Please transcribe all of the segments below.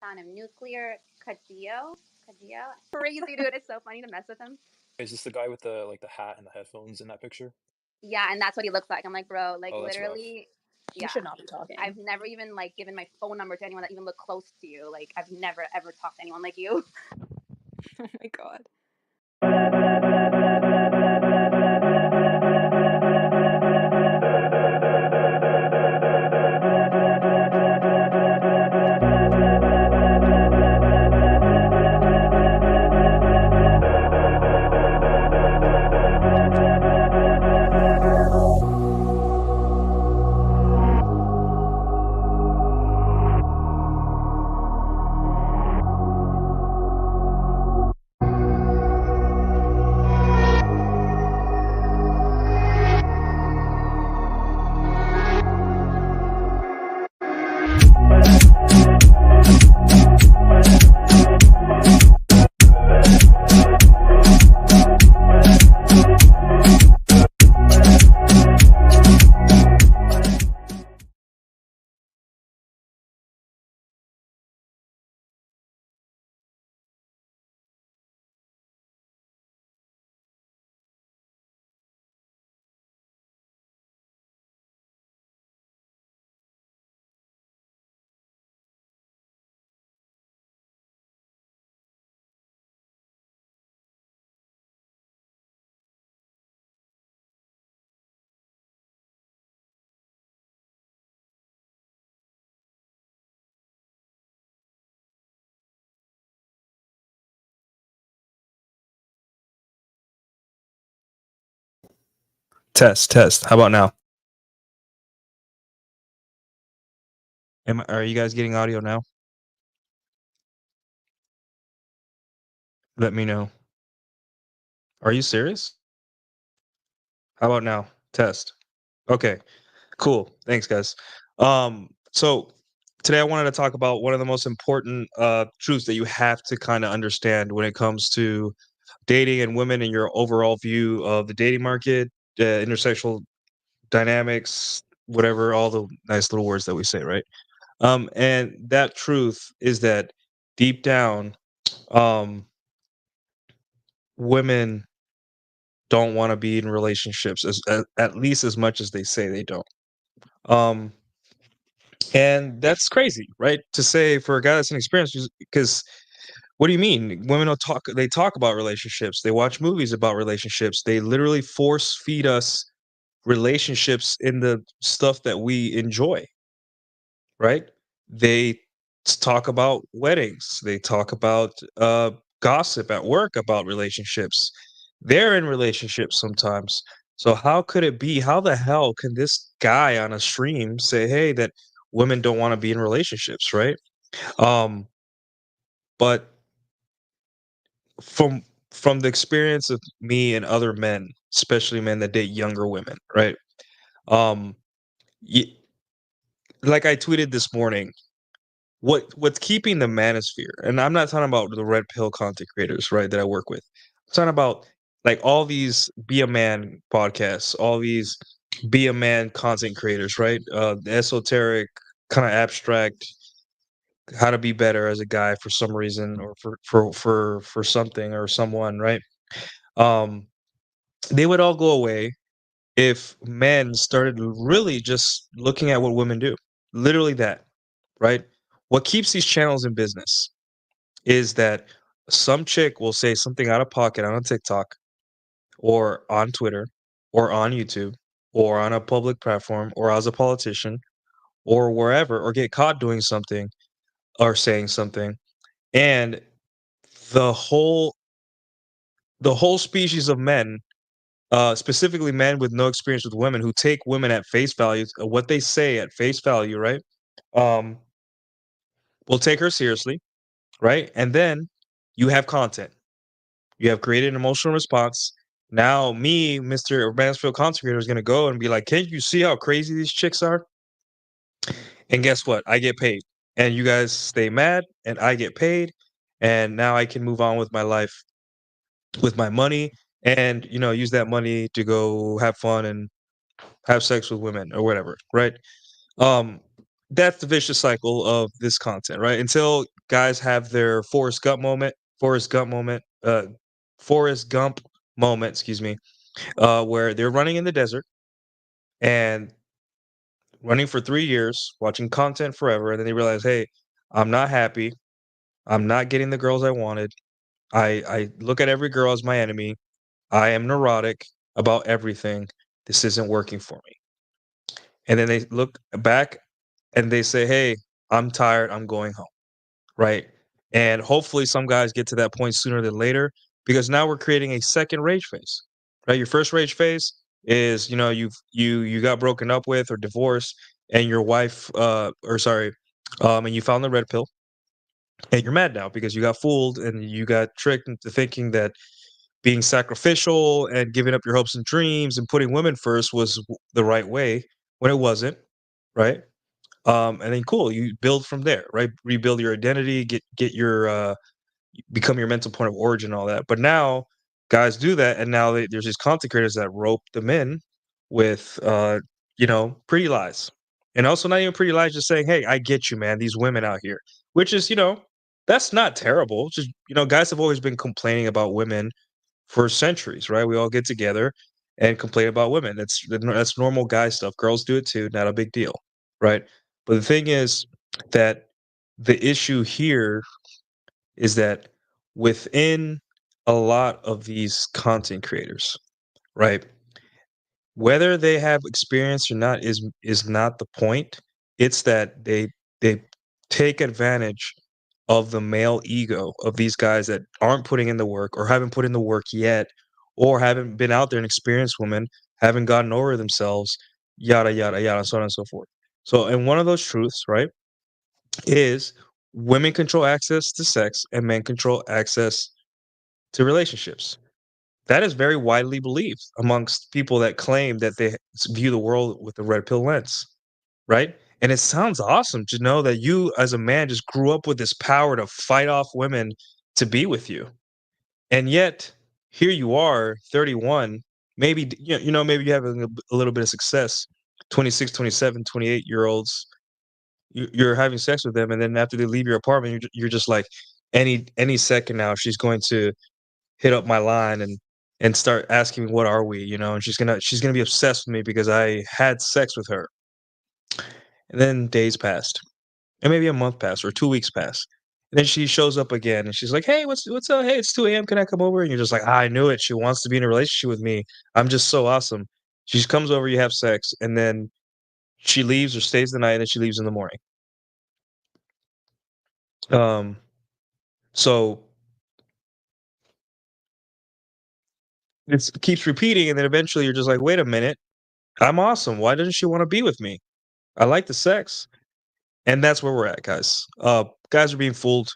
Found him. Nuclear Cadillo. Cadillo. Crazy dude. It's so funny to mess with him. Is this the guy with the hat and the headphones in that picture? Yeah, and that's what he looks like. I'm like, bro, like Oh, that's rough. literally. You Yeah. should not be talking. I've never even like given my phone number to anyone that even looked close to you. Like I've never ever talked to anyone like you. Oh my god. Test. How about now? Are you guys getting audio now? Let me know. Are you serious? How about now? Test. Okay. Cool. Thanks, guys. So today I wanted to talk about one of the most important truths that you have to kind of understand when it comes to dating and women and your overall view of the dating market, intersexual dynamics, whatever, all the nice little words that we say, right? And that truth is that deep down, women don't want to be in relationships at least as much as they say they don't. And that's crazy, right? To say for a guy that's inexperienced, because what do you mean? Women don't talk. They talk about relationships. They watch movies about relationships. They literally force feed us relationships in the stuff that we enjoy, right? They talk about weddings. They talk about gossip at work about relationships. They're in relationships sometimes. So how could it be? How the hell can this guy on a stream say, "Hey, that women don't want to be in relationships," right? But from from the experience of me and other men, especially men that date younger women, right? Um, y- like I tweeted this morning, what's keeping the manosphere, and I'm not talking about the red pill content creators, right, that I work with. I'm talking about like all these Be a Man podcasts, all these Be a Man content creators, right? The esoteric, kind of abstract, how to be better as a guy for some reason, or for something or someone, right? Um, they would all go away if men started really just looking at what women do. Literally that, right? What keeps these channels in business is that some chick will say something out of pocket on a TikTok or on Twitter or on YouTube or on a public platform or as a politician or wherever, or get caught doing something or saying something, and the whole the whole species of men, specifically men with no experience with women, who take women at face value, what they say at face value, right? Um, will take her seriously, right? And then you have content. You have created an emotional response. Now, me, Mr. Mansfield content creator, is going to go and be like, "Can't you see how crazy these chicks are?" And guess what? I get paid. And you guys stay mad, and I get paid. And now I can move on with my life, with my money, and use that money to go have fun and have sex with women or whatever, right? Um, that's the vicious cycle of this content, right? Until guys have their Forrest Gump moment, excuse me, where they're running in the desert and running for 3 years, watching content forever, and then they realize, "Hey, I'm not happy. I'm not getting the girls I wanted. I look at every girl as my enemy. I am neurotic about everything. This isn't working for me." And then they look back and they say, "Hey, I'm tired. I'm going home." Right? And hopefully some guys get to that point sooner than later because now we're creating a second rage phase. Right? Your first rage phase is, you got broken up with or divorced and your wife or sorry, and you found the red pill and you're mad now because you got fooled and you got tricked into thinking that being sacrificial and giving up your hopes and dreams and putting women first was the right way when it wasn't, right? And then cool, you build from there, right? Rebuild your identity, get your become your mental point of origin, all that. But now guys do that, and now there's these content creators that rope them in with pretty lies, and also not even pretty lies, just saying, "Hey, I get you, man. These women out here," which is that's not terrible. Just guys have always been complaining about women for centuries, right? We all get together and complain about women. That's normal guy stuff. Girls do it too, not a big deal, right? But the thing is that the issue here is that within a lot of these content creators, right? Whether they have experience or not is not the point. It's that they take advantage of the male ego of these guys that aren't putting in the work or haven't put in the work yet or haven't been out there and experienced women, haven't gotten over themselves, yada yada yada, so on and so forth. So, and one of those truths, right, is women control access to sex and men control access to relationships. That is very widely believed amongst people that claim that they view the world with the red pill lens, right? And it sounds awesome to know that you, as a man, just grew up with this power to fight off women to be with you. And yet, here you are, 31, maybe, maybe you're having a little bit of success, 26, 27, 28-year olds, you're having sex with them. And then after they leave your apartment, you're just like, any second now, she's going to hit up my line and start asking me, "What are we?" And she's gonna be obsessed with me because I had sex with her. And then days passed, and maybe a month passed or 2 weeks passed. And then she shows up again and she's like, "Hey, what's up? Hey, it's 2 a.m. Can I come over?" And you're just like, "I knew it. She wants to be in a relationship with me. I'm just so awesome." She just comes over, you have sex, and then she leaves or stays the night, and then she leaves in the morning. Um, so it keeps repeating, and then eventually you're just like, "Wait a minute, I'm awesome. Why doesn't she want to be with me? I like the sex." And that's where we're at, guys. Guys are being fooled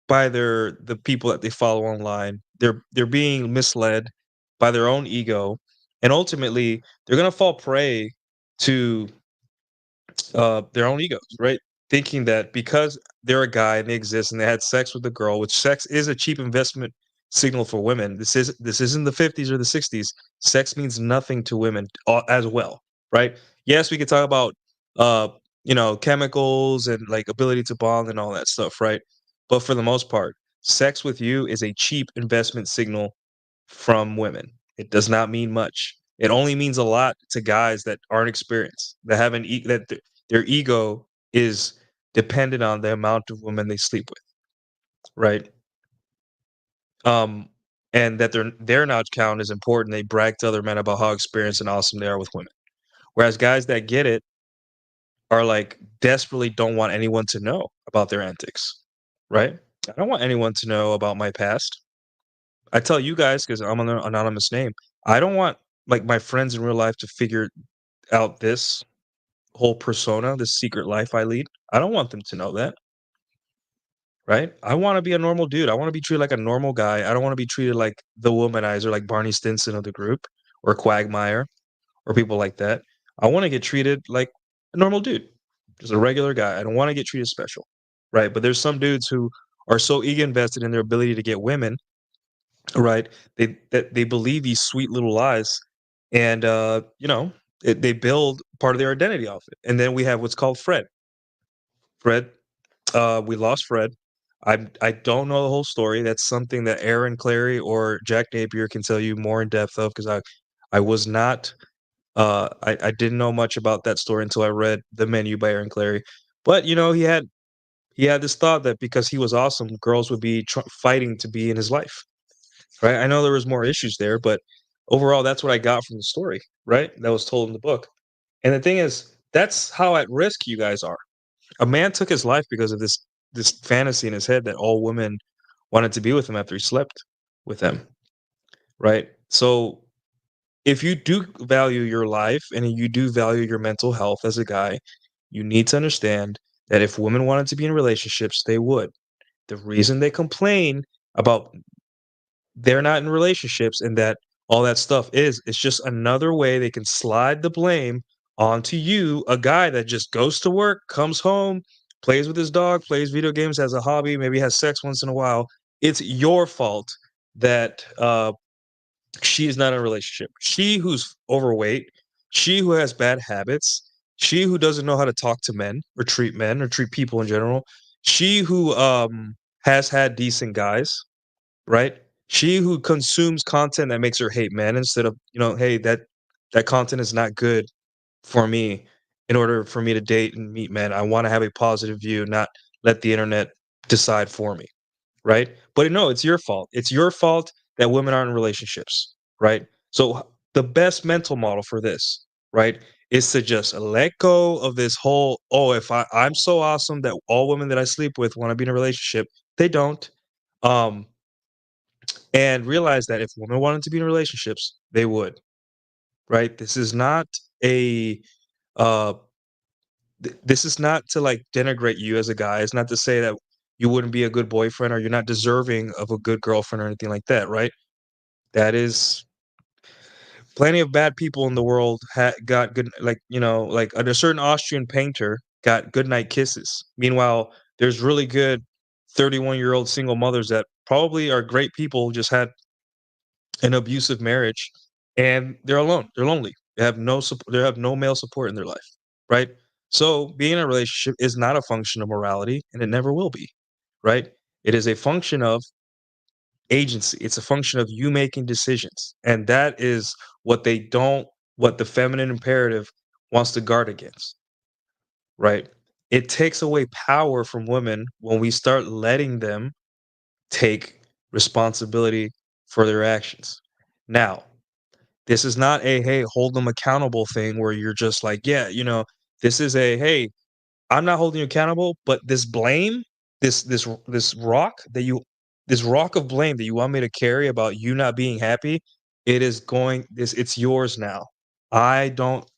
by the people that they follow online. They're being misled by their own ego, and ultimately they're gonna fall prey to their own egos, right? Thinking that because they're a guy and they exist and they had sex with a girl, which sex is a cheap investment signal for women. This isn't the 50s or the 60s. Sex means nothing to women as well, right? Yes, we could talk about uh, chemicals and like ability to bond and all that stuff, right? But for the most part, sex with you is a cheap investment signal from women. It does not mean much. It only means a lot to guys that aren't experienced, that have their ego is dependent on the amount of women they sleep with, right? Um, and that their notch count is important. They brag to other men about how experienced and awesome they are with women. Whereas guys that get it are like desperately don't want anyone to know about their antics, right? I don't want anyone to know about my past. I tell you guys because I'm an anonymous name. I don't want like my friends in real life to figure out this whole persona, this secret life I lead. I don't want them to know that, right? I want to be a normal dude. I want to be treated like a normal guy. I don't want to be treated like the womanizer, like Barney Stinson of the group, or Quagmire, or people like that. I want to get treated like a normal dude, just a regular guy. I don't want to get treated special, right? But there's some dudes who are so ego invested in their ability to get women, right? They believe these sweet little lies, and they build part of their identity off it. And then we have what's called Fred. Fred, we lost Fred. I don't know the whole story. That's something that Aaron Clary or Jack Napier can tell you more in depth of, because I was not I didn't know much about that story until I read The Menu by Aaron Clary. But he had this thought that because he was awesome, girls would be fighting to be in his life, right? I know there was more issues there, but overall, that's what I got from the story, right? That was told in the book. And the thing is, that's how at risk you guys are. A man took his life because of this fantasy in his head that all women wanted to be with him after he slept with them, right? So if you do value your life and you do value your mental health as a guy, you need to understand that if women wanted to be in relationships, they would. The reason they complain about they're not in relationships and that all that stuff is it's just another way they can slide the blame onto you, a guy that just goes to work, comes home, plays with his dog, plays video games, has a hobby, maybe has sex once in a while. It's your fault that she is not in a relationship. She who's overweight, she who has bad habits, she who doesn't know how to talk to men or treat people in general, she who has had decent guys, right? She who consumes content that makes her hate men instead of, hey, that content is not good for me in order for me to date and meet men. I want to have a positive view, not let the internet decide for me, right? But no, it's your fault. It's your fault that women aren't in relationships, right? So the best mental model for this, right, is to just let go of this whole, oh, if I'm so awesome that all women that I sleep with want to be in a relationship, they don't. Um, and realize that if women wanted to be in relationships, they would, right? This is not a uh this is not to like denigrate you as a guy. It's not to say that you wouldn't be a good boyfriend or you're not deserving of a good girlfriend or anything like that, right? That is plenty of bad people in the world got good, like, like a certain Austrian painter got good night kisses. Meanwhile, there's really good 31-year-old single mothers that probably are great people, just had an abusive marriage and they're alone. They're lonely. They have no support. They have no male support in their life, right? So being in a relationship is not a function of morality, and it never will be, right? It is a function of agency. It's a function of you making decisions, and that is what they don't. What the feminine imperative wants to guard against, right? It takes away power from women when we start letting them take responsibility for their actions. Now, this is not a, "Hey, hold them accountable" thing where you're just like, "Yeah, this is a, hey, I'm not holding you accountable, but this blame, this rock that you this rock of blame that you want me to carry about you not being happy, it's yours now. I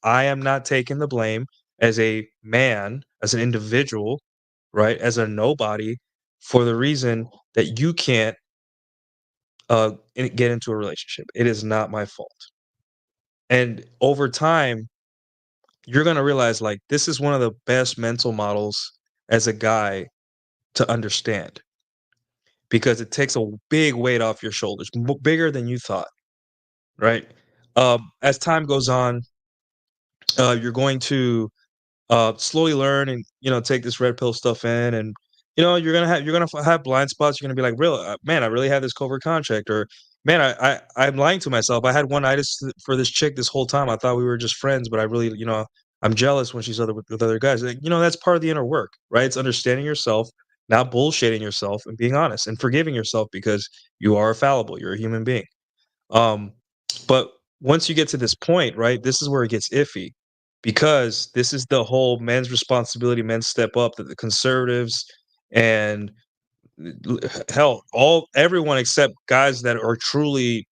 am not taking the blame as a man, as an individual, right, as a nobody for the reason that you can't get into a relationship. It is not my fault." And over time, you're gonna realize, like, this is one of the best mental models as a guy to understand because it takes a big weight off your shoulders, bigger than you thought, right? As time goes on, you're going to slowly learn and take this red pill stuff in, and you're gonna have blind spots. You're gonna be like, real man, I really had this covert contract, or man, I'm lying to myself. I had one itis for this chick this whole time. I thought we were just friends, but I really, I'm jealous when she's with other guys. Like, that's part of the inner work, right? It's understanding yourself, not bullshitting yourself, and being honest and forgiving yourself because you are fallible. You're a human being. Um, but once you get to this point, right, this is where it gets iffy because this is the whole men's responsibility, men's step up that the conservatives and hell, everyone except guys that are truly,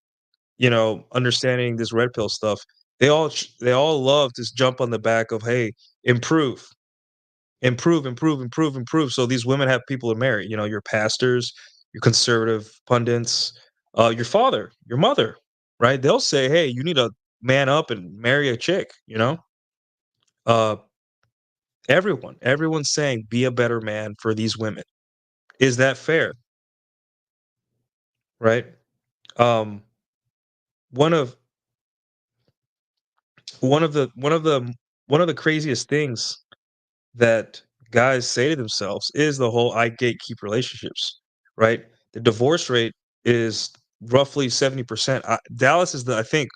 understanding this red pill stuff. They all love to jump on the back of, hey, improve, improve, improve, improve, improve. So these women have people to marry. Your pastors, your conservative pundits, your father, your mother, right? They'll say, "Hey, you need to man up and marry a chick." Uh, everyone's saying, "Be a better man for these women." Is that fair? Right? Um, one of one of the one of the one of the craziest things that guys say to themselves is the whole "I gatekeep relationships," right? The divorce rate is roughly 70%. Dallas is I think,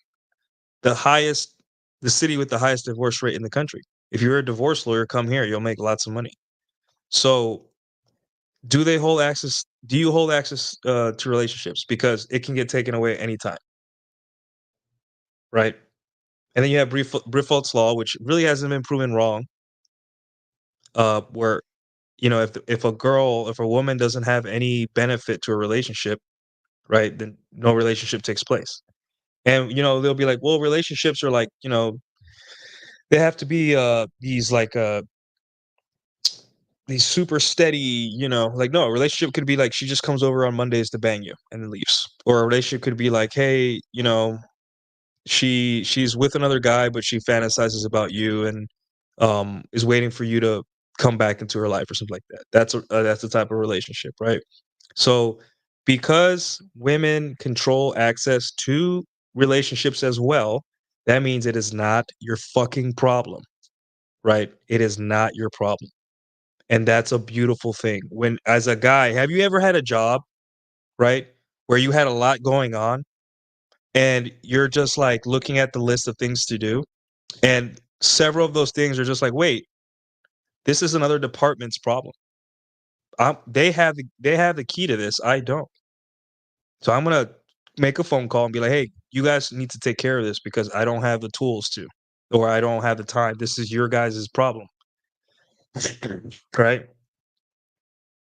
the highest, the city with the highest divorce rate in the country. If you're a divorce lawyer, come here, you'll make lots of money. So, do you hold access to relationships? Because it can get taken away anytime, right? And then you have Brifold's law, which really hasn't been proven wrong. Where if a woman doesn't have any benefit to a relationship, right, then no relationship takes place. And they'll be like, well, relationships are like, they have to be these super steady, like, no, a relationship could be like she just comes over on Mondays to bang you and then leaves. Or a relationship could be like, hey, she's with another guy, but she fantasizes about you and is waiting for you to come back into her life or something like that. That's the type of relationship, right? So because women control access to relationships as well, that means it is not your fucking problem, right? It is not your problem. And that's a beautiful thing. When as a guy, have you ever had a job, right, where you had a lot going on and you're just like looking at the list of things to do, and several of those things are just like, wait, this is another department's problem. They have the key to this. I don't. So I'm gonna make a phone call and be like, hey, you guys need to take care of this because I don't have the tools to, or I don't have the time. This is your guys' problem, right?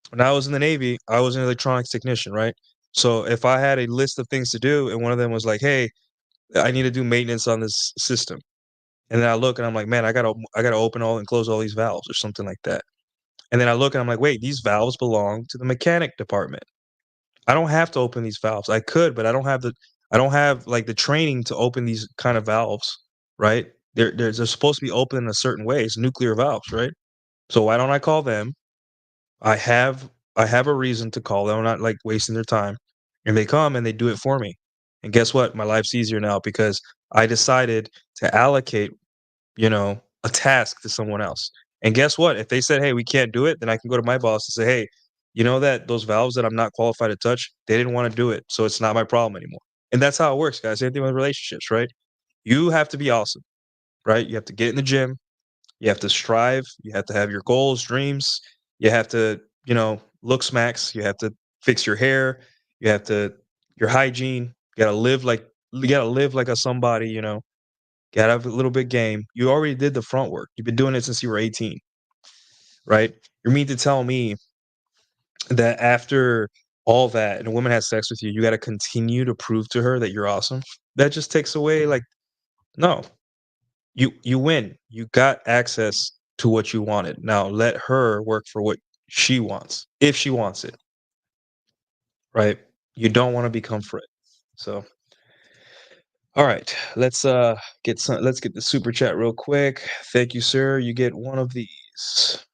When I was in the Navy, I was an electronics technician, right? So if I had a list of things to do, and one of them was like, hey, I need to do maintenance on this system. And then I look and I'm like, man, I gotta open all and close all these valves or something like that. And then I look and I'm like, wait, these valves belong to the mechanic department. I don't have to open these valves. I could, but I don't have like the training to open these kind of valves, right? They're supposed to be open in a certain way. It's nuclear valves, right? So why don't I call them? I have I have a reason to call them. I'm not like wasting their time. And they come and they do it for me. And guess what? My life's easier now because I decided to allocate, a task to someone else. And guess what? If they said, "Hey, we can't do it," then I can go to my boss and say, "Hey, you know that those valves that I'm not qualified to touch, they didn't want to do it, so it's not my problem anymore." And that's how it works, guys. Same thing with relationships, right? You have to be awesome, right? You have to get in the gym, you have to strive, you have to have your goals, dreams, you have to, look smacks, you have to fix your hair, you have to your hygiene, you gotta live like a somebody, gotta have a little bit game. You already did the front work. You've been doing it since you were 18, right? You mean to tell me that after all that and a woman has sex with you, you gotta continue to prove to her that you're awesome? That just takes away no. You win. You got access to what you wanted. Now let her work for what she wants, if she wants it, right? You don't wanna become Fred. So, all right, let's get the super chat real quick. Thank you, sir. You get one of these.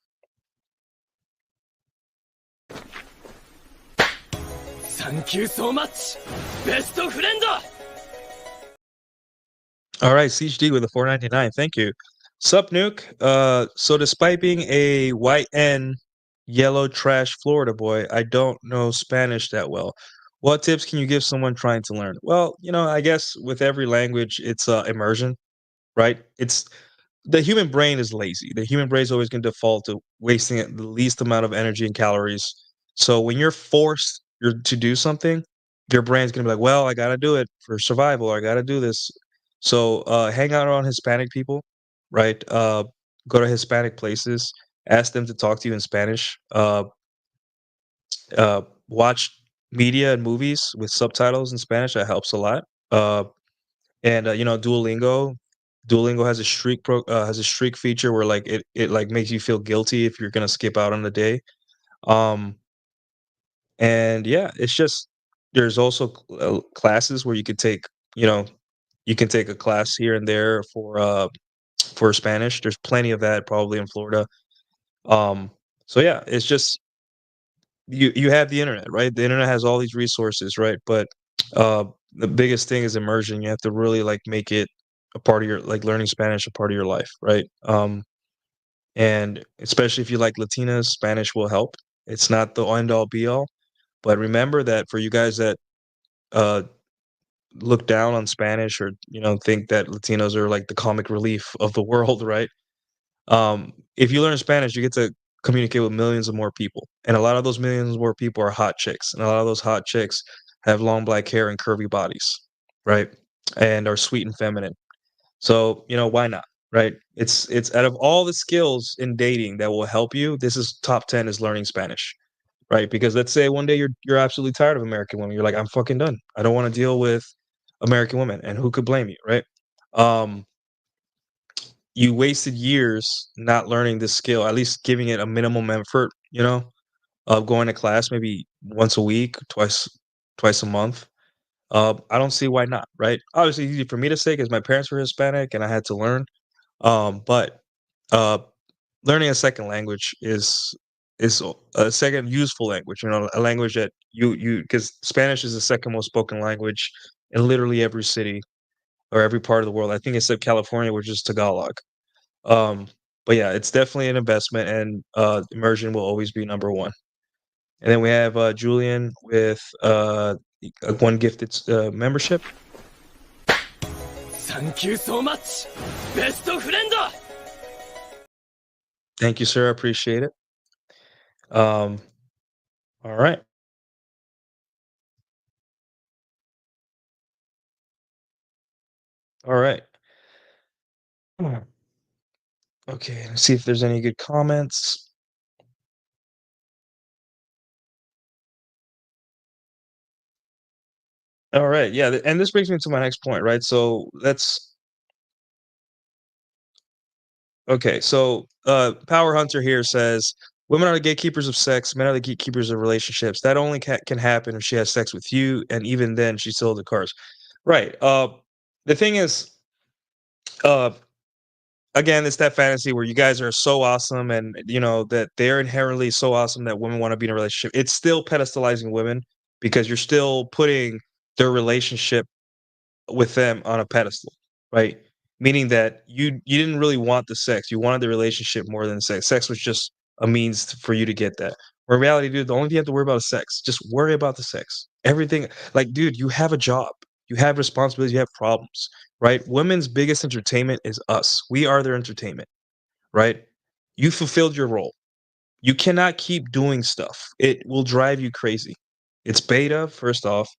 Thank you so much, best friend! All right, CHD with a 4.99. Thank you. Sup, Nuke. So despite being a white and yellow trash Florida boy, I don't know Spanish that well. What tips can you give someone trying to learn? Well, I guess with every language, it's immersion, right? It's the human brain is lazy. The human brain is always going to default to wasting the least amount of energy and calories. So when you're forced to do something, your brain's going to be like, well, I got to do it for survival. I got to do this. So hang out around Hispanic people, right? Go to Hispanic places. Ask them to talk to you in Spanish. Watch media and movies with subtitles in Spanish. That helps a lot. And Duolingo. Duolingo has a streak feature where like it like makes you feel guilty if you're gonna skip out on the day. Um, and yeah, it's just there's also classes where you know you can take a class here and there for Spanish. There's plenty of that probably in Florida. Um, so yeah, it's just you have the internet, right? The internet has all these resources, right? But uh, the biggest thing is immersion. You have to really like make it a part of your like learning Spanish a part of your life, right? and especially if you like Latinas, Spanish will help. It's not the end all be all, but remember that for you guys that uh, look down on Spanish or think that Latinos are like the comic relief of the world, right? If you learn Spanish, you get to communicate with millions of more people, and a lot of those millions more people are hot chicks, and a lot of those hot chicks have long black hair and curvy bodies, right? And are sweet and feminine. So, why not? Right? It's out of all the skills in dating that will help you, this is top 10 is learning Spanish. Right? Because let's say one day you're absolutely tired of American women. You're like, I'm fucking done. I don't want to deal with American women. And who could blame you, right? Um, you wasted years not learning this skill, at least giving it a minimum effort, of going to class maybe once a week, twice a month. I don't see why not, right? Obviously, it's easy for me to say because my parents were Hispanic and I had to learn. But uh, learning a second language is a second useful language. A language that you because Spanish is the second most spoken language in literally every city or every part of the world. I think except California, which is Tagalog. Um, but yeah, it's definitely an investment, and immersion will always be number one. And then we have Julian with one gifted membership. Thank you so much! Best friend! Thank you, sir. I appreciate it. All right. All right. Okay, let's see if there's any good comments. All right, yeah, and this brings me to my next point, right? So let's okay, so Power Hunter here says women are the gatekeepers of sex, men are the gatekeepers of relationships. That only can happen if she has sex with you, and even then, she's still the cars. Right. The thing is, uh, again, it's that fantasy where you guys are so awesome, and that they're inherently so awesome that women want to be in a relationship. It's still pedestalizing women because you're still putting their relationship with them on a pedestal, right? Meaning that you didn't really want the sex, you wanted the relationship more than sex. Sex was just a means for you to get that. Where in reality, dude, the only thing you have to worry about is sex. Just worry about the sex. Everything, like, dude, you have a job, you have responsibilities, you have problems, right? Women's biggest entertainment is us. We are their entertainment, right? You fulfilled your role. You cannot keep doing stuff. It will drive you crazy. It's beta, first off.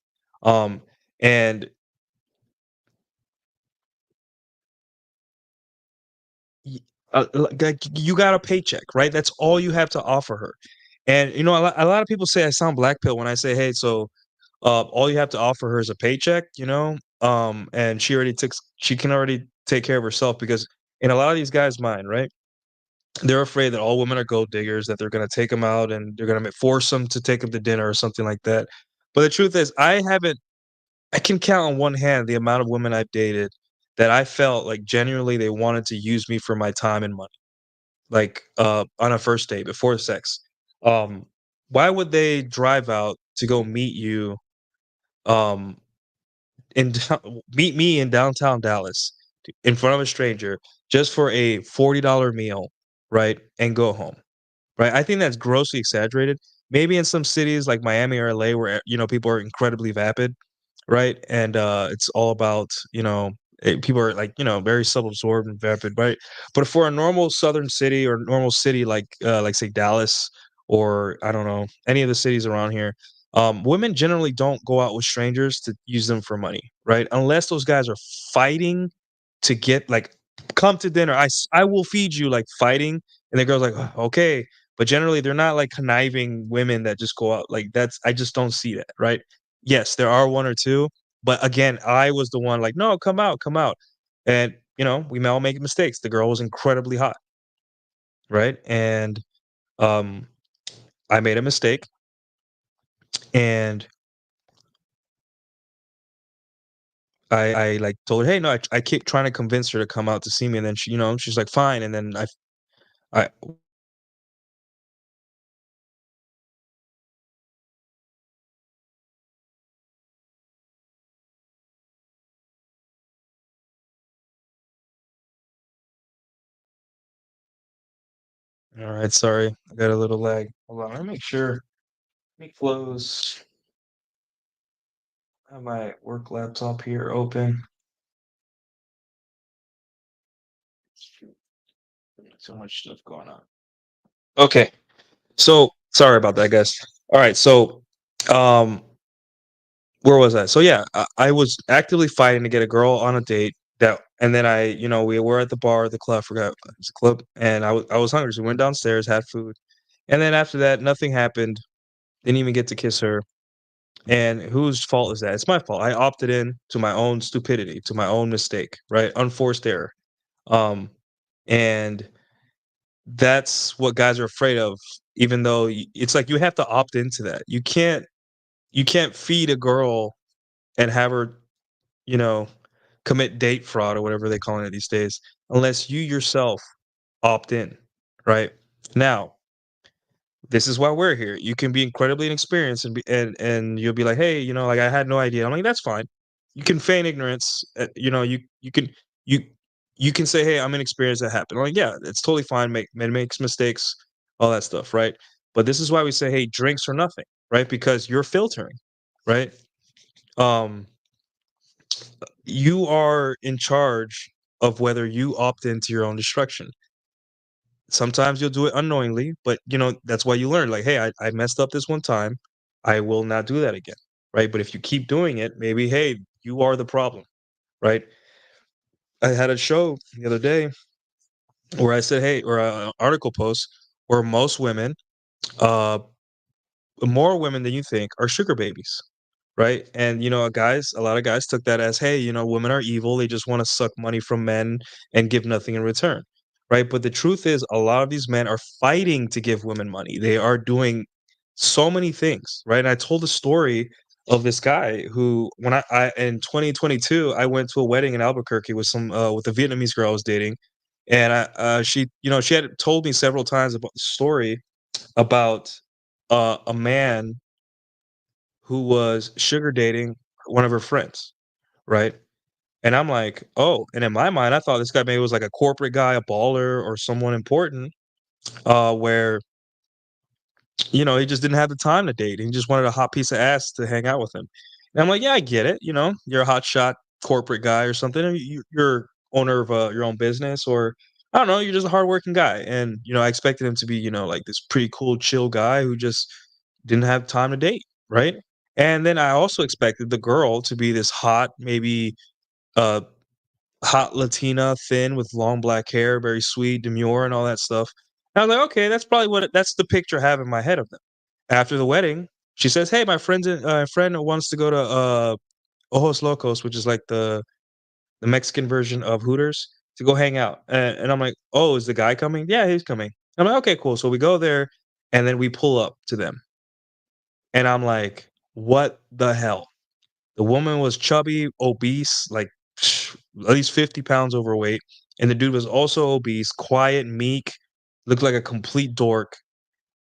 And Y like, you got a paycheck, right? That's all you have to offer her. And, a lot of people say I sound black pill when I say, "Hey, so, all you have to offer her is a paycheck," and she can already take care of herself because in a lot of these guys' mind, right, they're afraid that all women are gold diggers, that they're gonna take them out and they're gonna force them to take them to dinner or something like that. But the truth is, I can count on one hand the amount of women I've dated that I felt like genuinely they wanted to use me for my time and money. Like, on a first date before sex. Um, why would they drive out to go meet you, um, meet me in downtown Dallas in front of a stranger just for a $40 meal, right, and go home, right? I think that's grossly exaggerated. Maybe in some cities like Miami or LA where, people are incredibly vapid, right? And it's all about people are like very self-absorbed and vapid, right? But for a normal southern city or normal city like say Dallas or I don't know any of the cities around here, women generally don't go out with strangers to use them for money, right? Unless those guys are fighting to get like come to dinner. I will feed you like fighting, and the girl's like okay, but generally they're not like conniving women that just go out like that's I just don't see that, right? Yes, there are 1 or 2, but again, I was the one like, "No, come out, come out." And, we may all make mistakes. The girl was incredibly hot, right? And, um, I made a mistake, and like, told her, "Hey, no," I keep trying to convince her to come out to see me, and then she's like, "Fine," and then I All right, sorry, I got a little lag. Hold on, let me make sure. Let me close. I have my work laptop here open. So much stuff going on. Okay, so sorry about that, guys. All right, so um, where was I? So yeah, I was actively fighting to get a girl on a date. That and then we were at the bar, the club. I forgot it was a club, and I was hungry, so we went downstairs, had food, and then after that, nothing happened. Didn't even get to kiss her. And whose fault is that? It's my fault. I opted in to my own stupidity, to my own mistake, right? Unforced error. Um, and that's what guys are afraid of. Even though it's like you have to opt into that. You can't feed a girl and have her, you know, commit date fraud or whatever they call it these days, unless you yourself opt in, right? Now, this is why we're here. You can be incredibly inexperienced and you'll be like, "Hey, like I had no idea." I'm like, "That's fine." You can feign ignorance. You you can say, "Hey, I'm inexperienced. That happened." I'm like, yeah, it's totally fine. Man makes mistakes, all that stuff, right? But this is why we say, "Hey, drinks or nothing," right? Because you're filtering, right? Um, you are in charge of whether you opt into your own destruction. Sometimes you'll do it unknowingly, but that's why you learn. Like, hey, I messed up this one time. I will not do that again. Right. But if you keep doing it, maybe, hey, you are the problem. Right. I had a show the other day where I said, hey, or an article post where most women, uh, more women than you think are sugar babies. Right. And, a lot of guys took that as, hey, women are evil. They just want to suck money from men and give nothing in return. Right. But the truth is, a lot of these men are fighting to give women money. They are doing so many things. Right. And I told the story of this guy who, when I in 2022, I went to a wedding in Albuquerque with with a Vietnamese girl I was dating. And she had told me several times about the story about a man who was sugar dating one of her friends, right? And I'm like, "Oh," and in my mind, I thought this guy maybe was like a corporate guy, a baller, or someone important, where, he just didn't have the time to date. He just wanted a hot piece of ass to hang out with him. And I'm like, "Yeah, I get it. You're a hot shot corporate guy or something. Or you're owner of your own business, or I don't know, you're just a hardworking guy." And I expected him to be, like this pretty cool, chill guy who just didn't have time to date, right? And then I also expected the girl to be this hot, maybe uh hot Latina, thin with long black hair, very sweet, demure, and all that stuff. And I was like, okay, that's probably that's the picture I have in my head of them. After the wedding, she says, "Hey, my friend wants to go to Ojos Locos, which is like the Mexican version of Hooters, to go hang out." And I'm like, "Oh, is the guy coming?" "Yeah, he's coming." I'm like, "Okay, cool." So we go there, and then we pull up to them, and I'm like, "What the hell?" The woman was chubby, obese, like at least 50 pounds overweight. And the dude was also obese, quiet, meek, looked like a complete dork,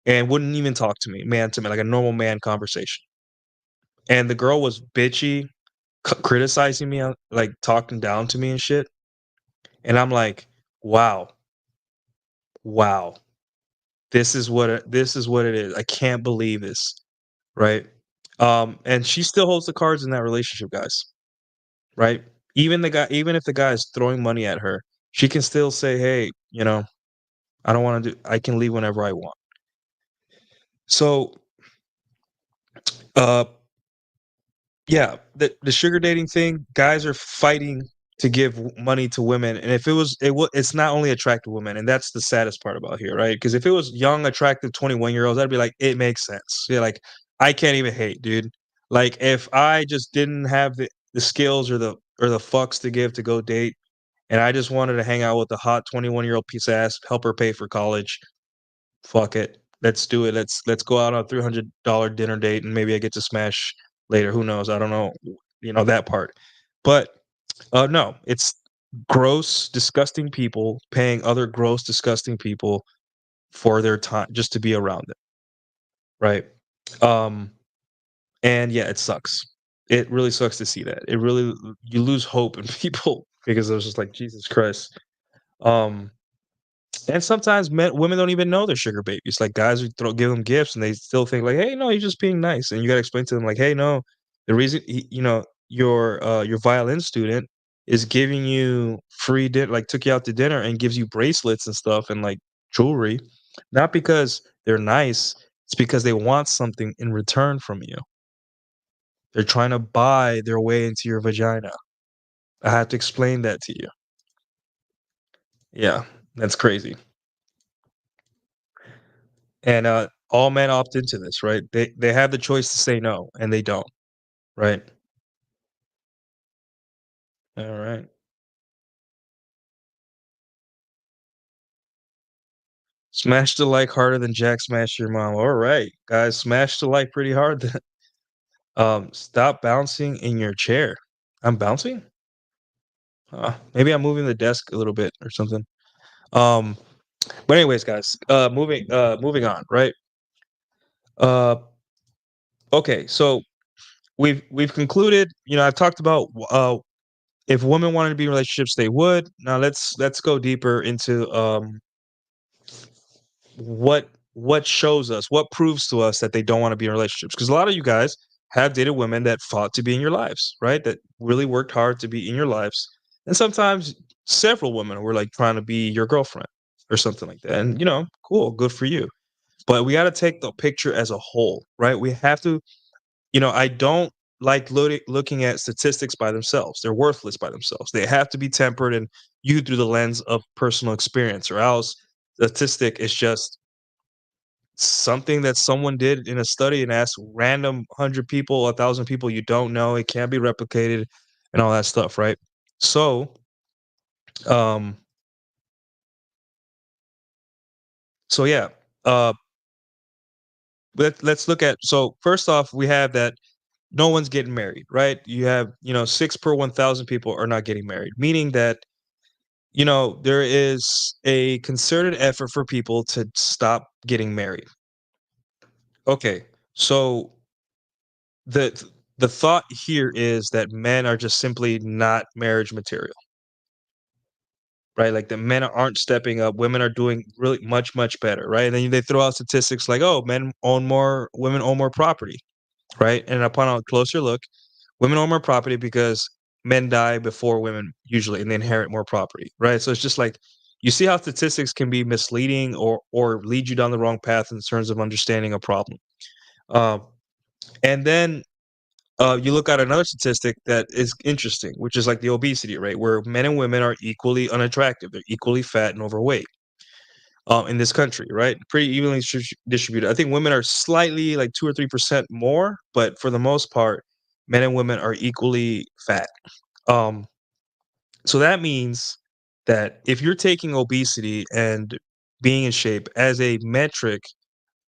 and wouldn't even talk to me, man to man, like a normal man conversation. And the girl was bitchy, criticizing me, like talking down to me and shit. And I'm like, wow, wow, this is what it is. I can't believe this, right? And she still holds the cards in that relationship, guys. Right? Even if the guy is throwing money at her, she can still say, "Hey, I can leave whenever I want." So, uh, yeah, the sugar dating thing, guys are fighting to give money to women, and if it's not only attractive women, and that's the saddest part about here, right? Because if it was young, attractive 21-year-olds, I'd be like, it makes sense. Yeah, like I can't even hate, dude. Like if I just didn't have the skills or the fucks to give to go date, and I just wanted to hang out with a hot 21-year-old piece of ass, help her pay for college. Fuck it. Let's do it. Let's go out on a $300 dinner date and maybe I get to smash later. Who knows? I don't know, that part. But no, it's gross, disgusting people paying other gross, disgusting people for their time just to be around them. Right? Um and yeah, it sucks. It really sucks to see that. It really you lose hope in people because I was just like, Jesus Christ. Um And sometimes women don't even know they're sugar babies. Like guys would give them gifts, and they still think like, "Hey, no, he's just being nice." And you gotta explain to them like, "Hey, no, the reason your violin student is giving you free dinner, like took you out to dinner and gives you bracelets and stuff and like jewelry, not because they're nice. It's because they want something in return from you. They're trying to buy their way into your vagina." I have to explain that to you. Yeah, that's crazy. And all men opt into this, right? They have the choice to say no, and they don't, right? All right. Smash the like harder than Jack smashed your mom. All right, guys, smash the like pretty hard then. Stop bouncing in your chair. I'm bouncing? Maybe I'm moving the desk a little bit or something. Um, but anyways, guys, moving on, right? Uh, okay, so we've concluded. I've talked about if women wanted to be in relationships, they would. Now let's go deeper into what shows us, what proves to us that they don't want to be in relationships. Because a lot of you guys have dated women that fought to be in your lives, right? That really worked hard to be in your lives. And sometimes several women were like trying to be your girlfriend or something like that. And cool, good for you. But we got to take the picture as a whole, right? We have to, I don't like looking at statistics by themselves. They're worthless by themselves. They have to be tempered and viewed through the lens of personal experience, or else the statistic is just something that someone did in a study and asked random 100 people, 1,000 people you don't know. It can't be replicated and all that stuff, right? So, um, yeah. Uh, let's look at. So first off, we have that no one's getting married, right? You have 6 per 1,000 people are not getting married, meaning that there is a concerted effort for people to stop getting married. Okay, so the the thought here is that men are just simply not marriage material, right? Like the men aren't stepping up, women are doing really much better, right? And then they throw out statistics like, oh, women own more property, right? And upon a closer look, women own more property because men die before women usually, and they inherit more property, right? So it's just like you see how statistics can be misleading or lead you down the wrong path in terms of understanding a problem. Um, and then you look at another statistic that is interesting, which is like the obesity rate, where men and women are equally unattractive. They're equally fat and overweight in this country, right? Pretty evenly distributed. I think women are slightly like 2 or 3% more, but for the most part, men and women are equally fat. Um, so that means that if you're taking obesity and being in shape as a metric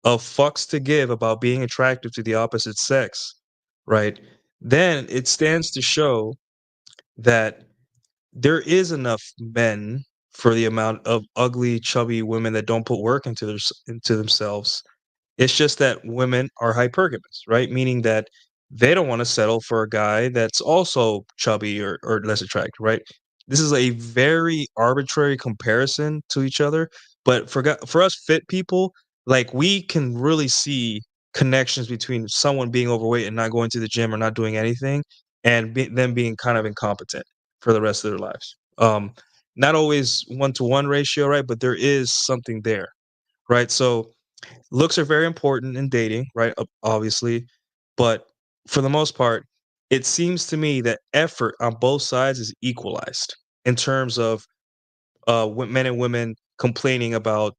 of fucks to give about being attractive to the opposite sex, right? Then it stands to show that there is enough men for the amount of ugly, chubby women that don't put work into themselves. It's just that women are hypergamous, right? Meaning that they don't want to settle for a guy that's also chubby or less attractive, right? This is a very arbitrary comparison to each other, but for us fit people, like we can really see connections between someone being overweight and not going to the gym or not doing anything, and them being kind of incompetent for the rest of their lives. Not always 1-to-1 ratio, right? But there is something there, right? So looks are very important in dating, right? Obviously, but for the most part, it seems to me that effort on both sides is equalized in terms of men and women complaining about,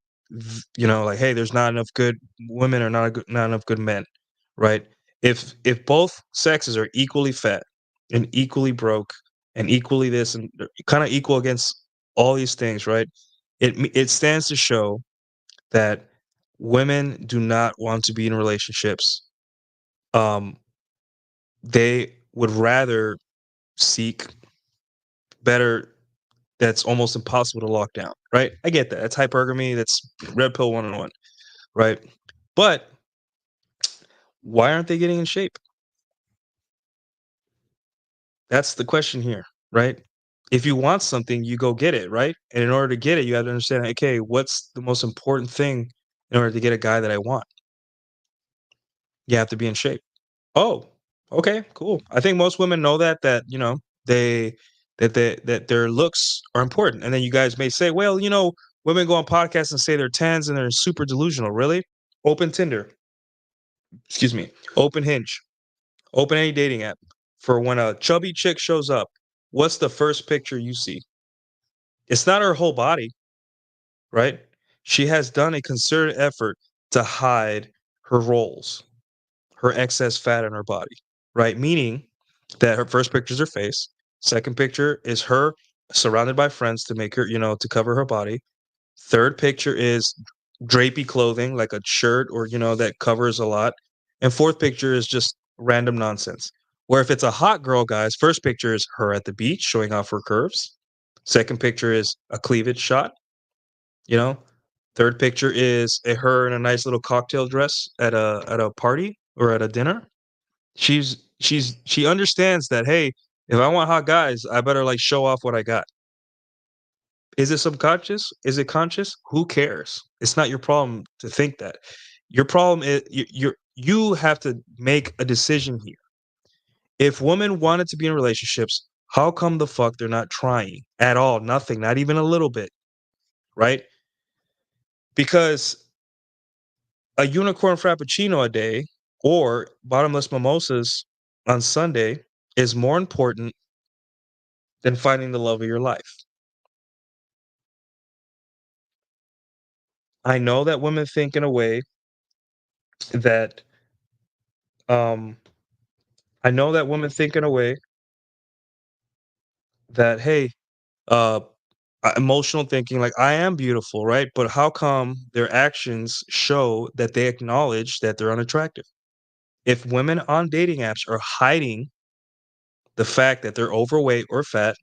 like, hey, there's not enough good women or not enough good men, right? If both sexes are equally fat and equally broke and equally this and kind of equal against all these things, right? It stands to show that women do not want to be in relationships. Um, they would rather seek better that's almost impossible to lock down, right? I get that. That's hypergamy. That's red pill 101, right? But why aren't they getting in shape? That's the question here, right? If you want something, you go get it, right? And in order to get it, you have to understand, okay, what's the most important thing in order to get a guy that I want? You have to be in shape. Oh, okay, cool. I think most women know that, they that their looks are important. And then you guys may say, well, women go on podcasts and say they're tens and they're super delusional. Really? Open Tinder, excuse me, open Hinge, open any dating app. For when a chubby chick shows up, what's the first picture you see? It's not her whole body, right? She has done a concerted effort to hide her rolls, her excess fat in her body, right? Meaning that her first picture is her face, second picture is her surrounded by friends to make her, to cover her body. Third picture is drapey clothing, like a shirt or, that covers a lot. And fourth picture is just random nonsense. Where if it's a hot girl, guys, first picture is her at the beach showing off her curves. Second picture is a cleavage shot, you know. Third picture is her in a nice little cocktail dress at a party or at a dinner. She understands that, hey, if I want hot guys, I better like show off what I got. Is it subconscious? Is it conscious? Who cares? It's not your problem to think that. Your problem is you have to make a decision here. If women wanted to be in relationships, how come the fuck they're not trying at all? Nothing, not even a little bit, right? Because a unicorn frappuccino a day or bottomless mimosas on Sunday is more important than finding the love of your life. I know that women think in a way that um I know that women think in a way that, hey, uh emotional thinking, like, I am beautiful, right? But how come their actions show that they acknowledge that they're unattractive? If women on dating apps are hiding the fact that they're overweight or fat,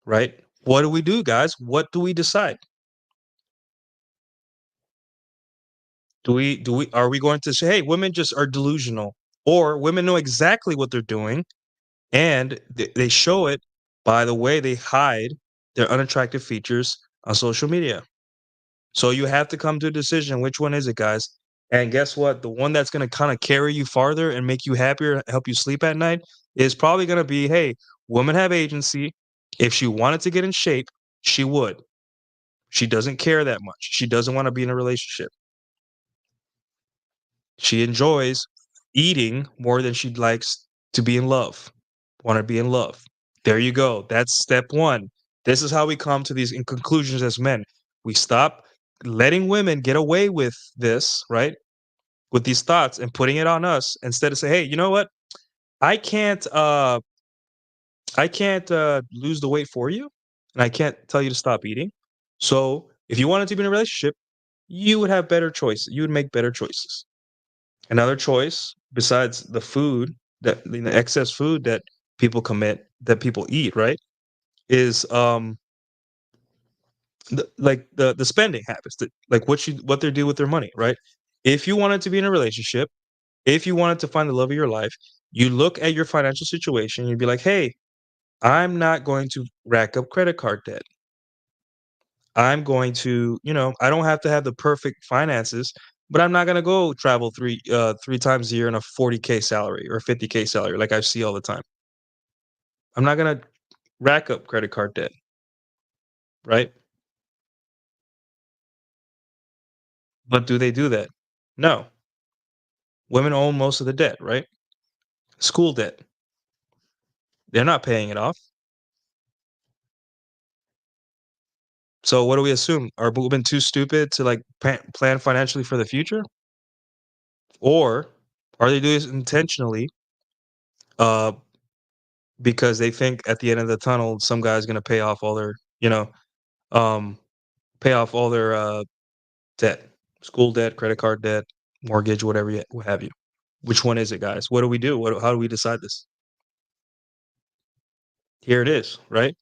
right? What do we do, guys? What do we decide? Do we are we going to say, hey, women just are delusional, or women know exactly what they're doing and they show it by the way they hide their unattractive features on social media? So you have to come to a decision. Which one is it, guys? And guess what? The one that's going to kind of carry you farther and make you happier, help you sleep at night, is probably going to be, hey, women have agency. If she wanted to get in shape, she would. She doesn't care that much. She doesn't want to be in a relationship. She enjoys eating more than she likes to be in love. Want to be in love. There you go. That's step one. This is how we come to these in conclusions as men. We stop letting women get away with this, right? With these thoughts and putting it on us instead of say, hey, you know what? I can't lose the weight for you, and I can't tell you to stop eating. So if you wanted to be in a relationship, you would have better choices. You would make better choices. Another choice besides the food the excess food that people eat, right? Is the spending habits, that like what they do with their money, right? If you wanted to be in a relationship, if you wanted to find the love of your life, you look at your financial situation, you'd be like, hey, I'm not going to rack up credit card debt. I'm going to, I don't have to have the perfect finances, but I'm not going to go travel three times a year in a 40K salary or 50K salary like I see all the time. I'm not going to rack up credit card debt, right? But do they do that? No. Women own most of the debt, right? School debt. They're not paying it off. So what do we assume? Are women too stupid to like plan financially for the future? Or are they doing this intentionally uh because they think at the end of the tunnel some guy's going to pay off all their, um pay off all their debt, school debt, credit card debt, mortgage, whatever what have you. Which one is it, guys? What do we do? How do we decide this? Here it is, right?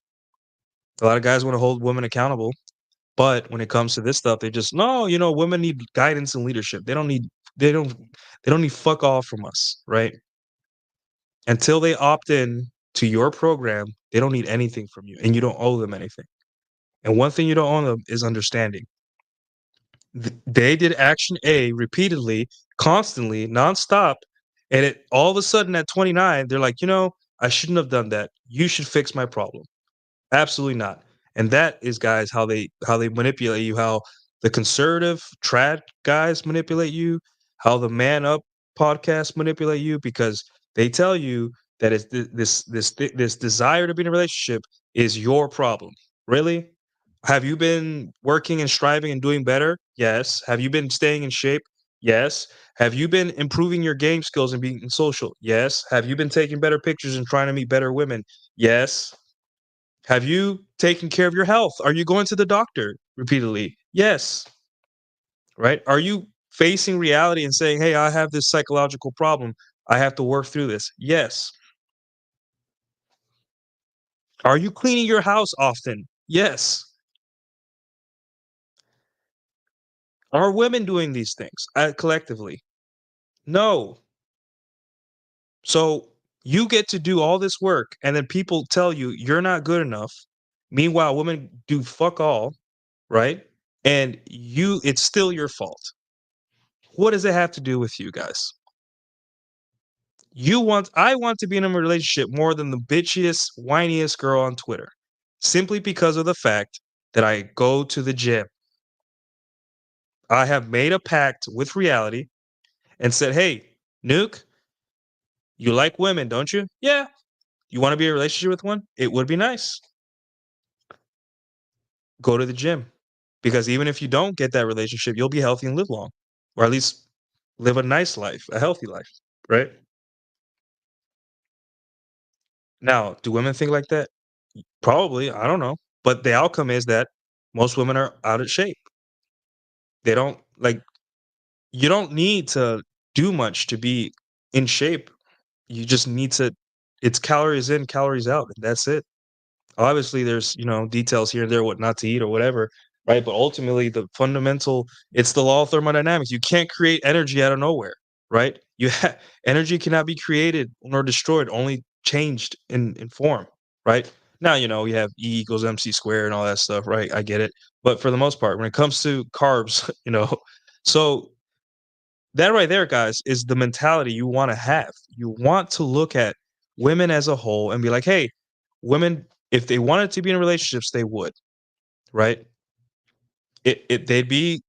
A lot of guys want to hold women accountable, but when it comes to this stuff, they just no, women need guidance and leadership. They don't they don't need fuck all from us, right? Until they opt in to your program, They don't need anything from you, and you don't owe them anything. And one thing you don't owe them is understanding. They did action A repeatedly, constantly, nonstop, and it all of a sudden at 29, they're like, I shouldn't have done that. You should fix my problem. Absolutely not. And that is, guys, how they manipulate you, how the conservative trad guys manipulate you, how the Man Up podcast manipulate you, because they tell you that it's this desire to be in a relationship is your problem. Really? Have you been working and striving and doing better? Yes. Have you been staying in shape? Yes. Have you been improving your game skills and being social? Yes. Have you been taking better pictures and trying to meet better women? Yes. Have you taken care of your health? Are you going to the doctor repeatedly? Yes. Right? Are you facing reality and saying, "Hey, I have this psychological problem. I have to work through this." Yes. Are you cleaning your house often? Yes. Are women doing these things collectively? No. So you get to do all this work, and then people tell you you're not good enough. Meanwhile, women do fuck all, right? And it's still your fault. What does it have to do with you guys? I want to be in a relationship more than the bitchiest, whiniest girl on Twitter, simply because of the fact that I go to the gym. I have made a pact with reality and said, "Hey, Nuke, you like women, don't you? Yeah. You want to be in a relationship with one? It would be nice. Go to the gym. Because even if you don't get that relationship, you'll be healthy and live long, or at least live a nice life, a healthy life, right?" Now, do women think like that? Probably, I don't know. But the outcome is that most women are out of shape. They don't like you don't need to do much to be in shape. You just need to it's calories in, calories out, and that's it. Obviously, there's, details here and there what not to eat or whatever, right? But ultimately, the fundamental it's the law of thermodynamics. You can't create energy out of nowhere, right? Energy cannot be created nor destroyed, only changed in form, right? Now, we have E equals MC squared and all that stuff, right? I get it. But for the most part, when it comes to carbs, so that right there, guys, is the mentality you want to have. You want to look at women as a whole and be like, hey, women, if they wanted to be in relationships, they would, right? They'd be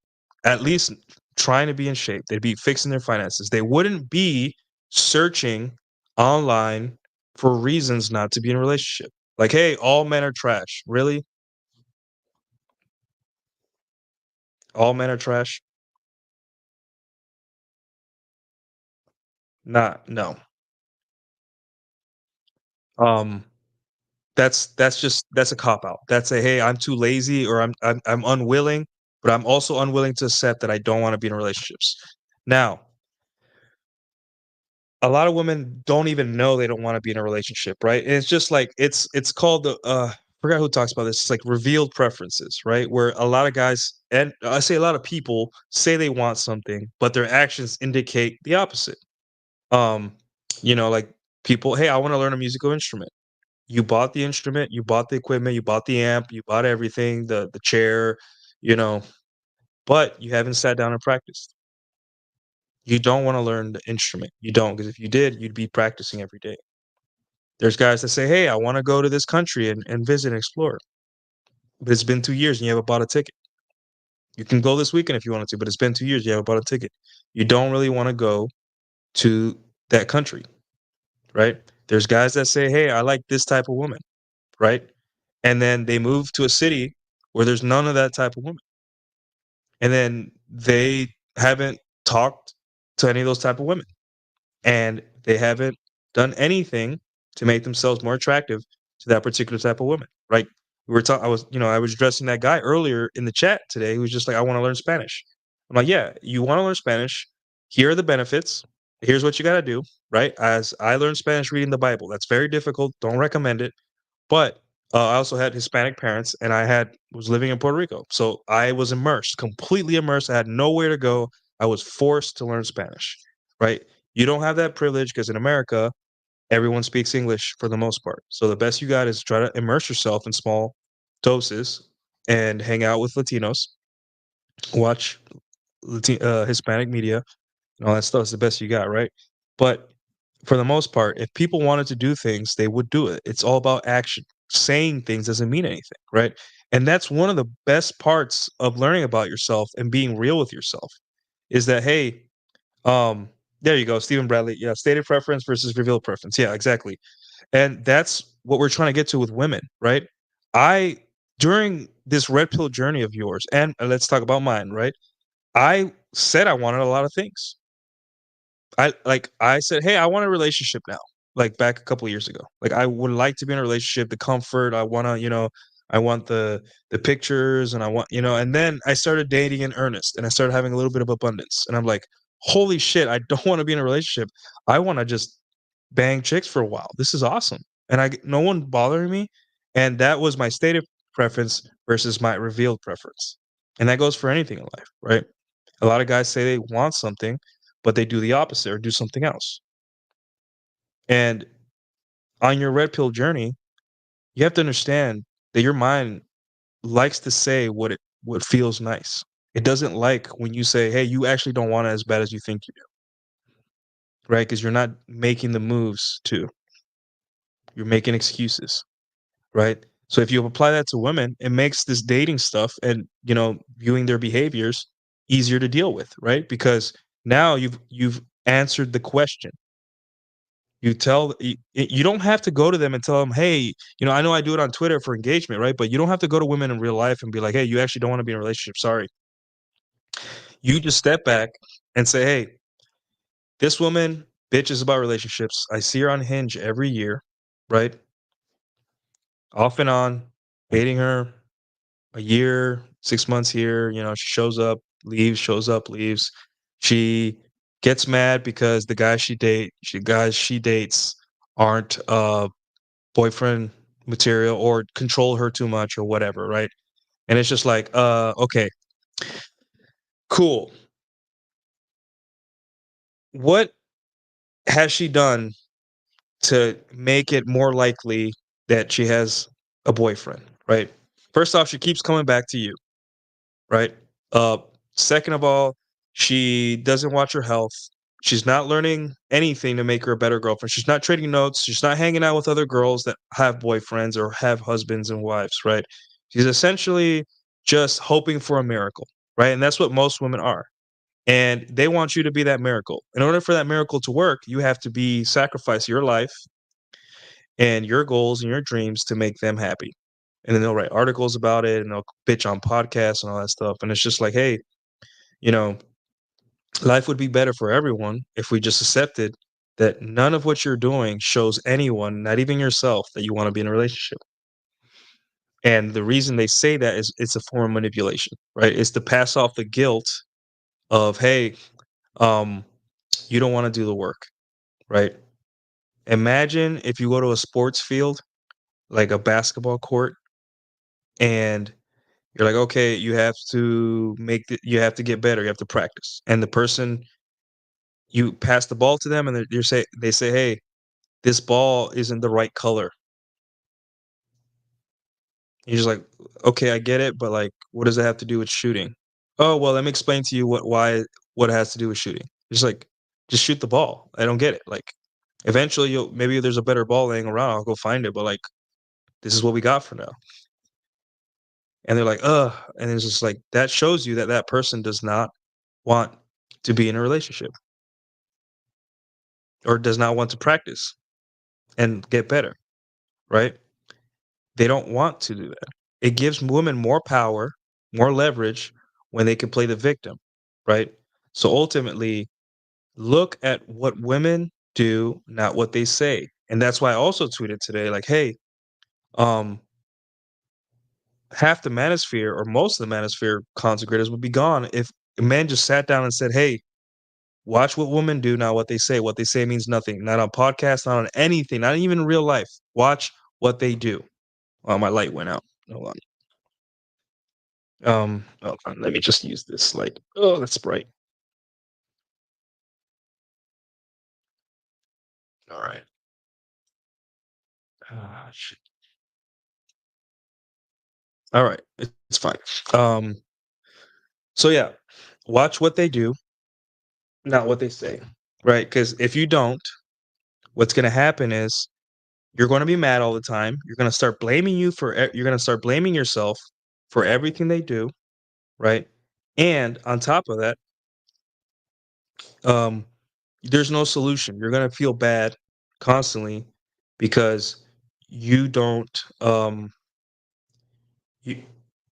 at least trying to be in shape. They'd be fixing their finances. They wouldn't be searching online for reasons not to be in a relationship. Like, hey, all men are trash. Really? All men are trash? Not, no. Um, that's a cop out. That's a, "Hey, I'm too lazy," or I'm unwilling, but I'm also unwilling to accept that I don't wanna be in relationships. Now, a lot of women don't even know they don't wanna be in a relationship, right? And it's just like it's called the, I forgot who talks about this. It's like revealed preferences, right? Where a lot of guys, and I say a lot of people say they want something, but their actions indicate the opposite. Um, like people, "Hey, I wanna learn a musical instrument." You bought the instrument, you bought the equipment, you bought the amp, you bought everything, the chair, you know, but you haven't sat down and practiced. You don't wanna learn the instrument. You don't, not because if you did, you'd be practicing every day. There's guys that say, "Hey, I wanna go to this country and visit and explore." But it's been 2 years and you haven't bought a ticket. You can go this weekend if you wanted to, but it's been 2 years, you haven't bought a ticket. You don't really wanna go to that country, right? There's guys that say, "Hey, I like this type of woman," right? And then they move to a city where there's none of that type of woman. And then they haven't talked to any of those type of women, and they haven't done anything to make themselves more attractive to that particular type of woman. Right? We were talking. I was addressing that guy earlier in the chat today who was just like, "I want to learn Spanish." I'm like, "Yeah, you want to learn Spanish? Here are the benefits. Here's what you got to do." Right? As I learned Spanish reading the Bible. That's very difficult. Don't recommend it. But I also had Hispanic parents, and was living in Puerto Rico, so I was immersed, completely immersed. I had nowhere to go. I was forced to learn Spanish. Right? You don't have that privilege because in America, Everyone speaks English for the most part. So the best you got is try to immerse yourself in small doses and hang out with Latinos, watch Hispanic media, and all that stuff is the best you got, right? But for the most part, if people wanted to do things, they would do it. It's all about action. Saying things doesn't mean anything, right? And that's one of the best parts of learning about yourself and being real with yourself is that, hey, there you go, Stephen Bradley. Yeah, stated preference versus revealed preference. Yeah, exactly. And that's what we're trying to get to with women, right? I during this red pill journey of yours, and let's talk about mine, right? I said I wanted a lot of things. I said, "Hey, I want a relationship now." Like back a couple of years ago. Like I would like to be in a relationship, the comfort, I want to, I want the pictures and I want, and then I started dating in earnest and I started having a little bit of abundance. And I'm like, "Holy shit, I don't want to be in a relationship. I want to just bang chicks for a while. This is awesome." And no one bothering me, and that was my stated preference versus my revealed preference. And that goes for anything in life, right? A lot of guys say they want something, but they do the opposite or do something else. And on your red pill journey, you have to understand that your mind likes to say what feels nice. It doesn't like when you say, "Hey, you actually don't want it as bad as you think you do," right? Because you're not making the moves to. You're making excuses, right? So if you apply that to women, it makes this dating stuff and viewing their behaviors easier to deal with, right? Because now you've answered the question. You don't have to go to them and tell them, "Hey, I know I do it on Twitter for engagement, right? But you don't have to go to women in real life and be like, 'Hey, you actually don't want to be in a relationship. Sorry.'" You just step back and say, "Hey, this woman bitches about relationships. I see her on Hinge every year, right? Off and on, dating her a year, 6 months here. She shows up, leaves, shows up, leaves. She gets mad because the guys she dates aren't boyfriend material or control her too much or whatever, right?" And it's just like, okay, cool. What has she done to make it more likely that she has a boyfriend, right? First off, she keeps coming back to you, right? Uh, Second of all, she doesn't watch her health. She's not learning anything to make her a better girlfriend. She's not trading notes. She's not hanging out with other girls that have boyfriends or have husbands and wives, right? She's essentially just hoping for a miracle, right? And that's what most women are. And they want you to be that miracle. In order for that miracle to work, you have to sacrifice your life and your goals and your dreams to make them happy. And then they'll write articles about it and they'll bitch on podcasts and all that stuff. And it's just like, hey, you know, life would be better for everyone if we just accepted that none of what you're doing shows anyone, not even yourself, that you want to be in a relationship. And the reason they say that is it's a form of manipulation, right? It's to pass off the guilt of, hey, um, you don't want to do the work, right? Imagine if you go to a sports field, like a basketball court, and you're like, okay, you have to get better, you have to practice. And the person you pass the ball to them, and they say, hey, this ball isn't the right color. You're just like, okay, I get it, but like, what does it have to do with shooting? Oh, well, let me explain to you what it has to do with shooting. It's like, just shoot the ball. I don't get it. Like, eventually, maybe there's a better ball laying around. I'll go find it. But like, this is what we got for now. And they're like, ugh. And it's just like that shows you that that person does not want to be in a relationship or does not want to practice and get better, right? They don't want to do that. It gives women more power, more leverage when they can play the victim, right? So ultimately, look at what women do, not what they say. And that's why I also tweeted today, like, hey, um, half the manosphere or most of the manosphere content creators would be gone if men just sat down and said, hey, watch what women do, not what they say. What they say means nothing. Not on podcasts, not on anything, not even in real life. Watch what they do. Oh, my light went out. Hold on. Hold on. Let me just use this light. Oh, that's bright. All right. Ah, shit. All right, it's fine. So yeah, watch what they do, not what they say, right? Because if you don't, what's gonna happen is you're gonna be mad all the time. You're gonna start blaming you're gonna start blaming yourself for everything they do, right? And on top of that, um, there's no solution. You're gonna feel bad constantly because you don't you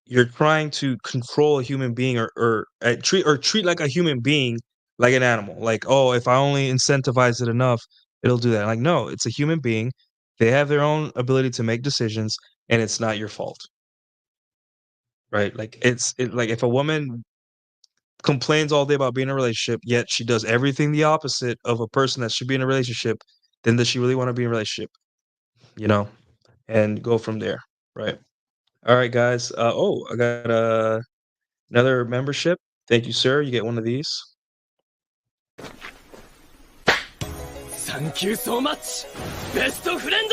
you're trying to control a human being or treat like a human being like an animal. Like, oh, if I only incentivize it enough, it'll do that. Like, no, it's a human being. They have their own ability to make decisions, and it's not your fault, right? Like, like if a woman complains all day about being in a relationship, yet she does everything the opposite of a person that should be in a relationship, then does she really want to be in a relationship? You know, and go from there, right? All right, guys. I got another membership. Thank you, sir. You get one of these. Thank you so much, best friend!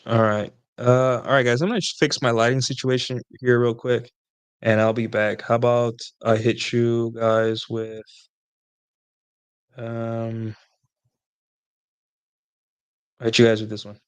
All right. All right, guys. I'm gonna just fix my lighting situation here real quick, and I'll be back. How about I hit you guys with um I hit you guys with this one.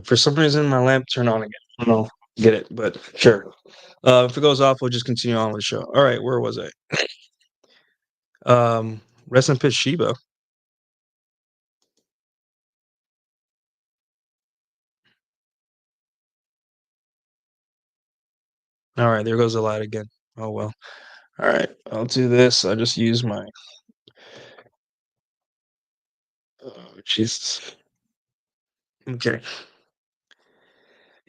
For some reason, my lamp turned on again. I don't know, get it, but sure. If it goes off, we'll just continue on with the show. All right, where was I? Rest in peace, Shiba. All right, there goes the light again. Oh well. All right, I'll do this. I just use my. Oh, Jesus. Okay.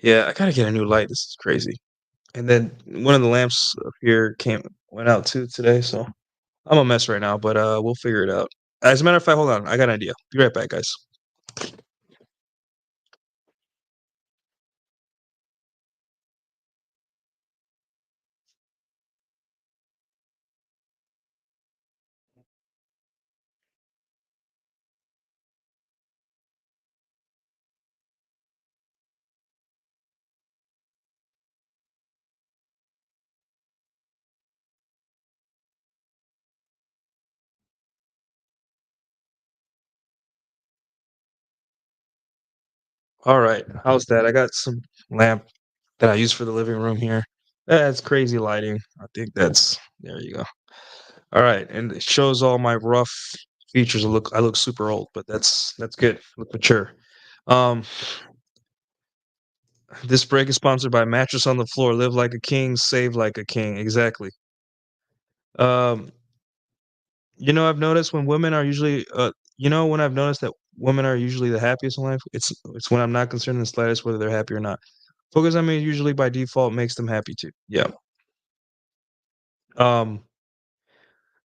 Yeah, I gotta get a new light. This is crazy. And then one of the lamps up here went out too today, so I'm a mess right now, but we'll figure it out. As a matter of fact, hold on, I got an idea. Be right back, guys. All right, how's that? I got some lamp that I use for the living room here. That's crazy lighting. I think that's there you go. All right, and it shows all my rough features. I look super old, but that's good. Look mature. Um, this break is sponsored by Mattress on the Floor. Live like a king, save like a king. Exactly. Um, I've noticed when women are usually, when I've noticed that women are usually the happiest in life, it's when I'm not concerned in the slightest whether they're happy or not. Because I mean, usually by default makes them happy too. Yeah. Um,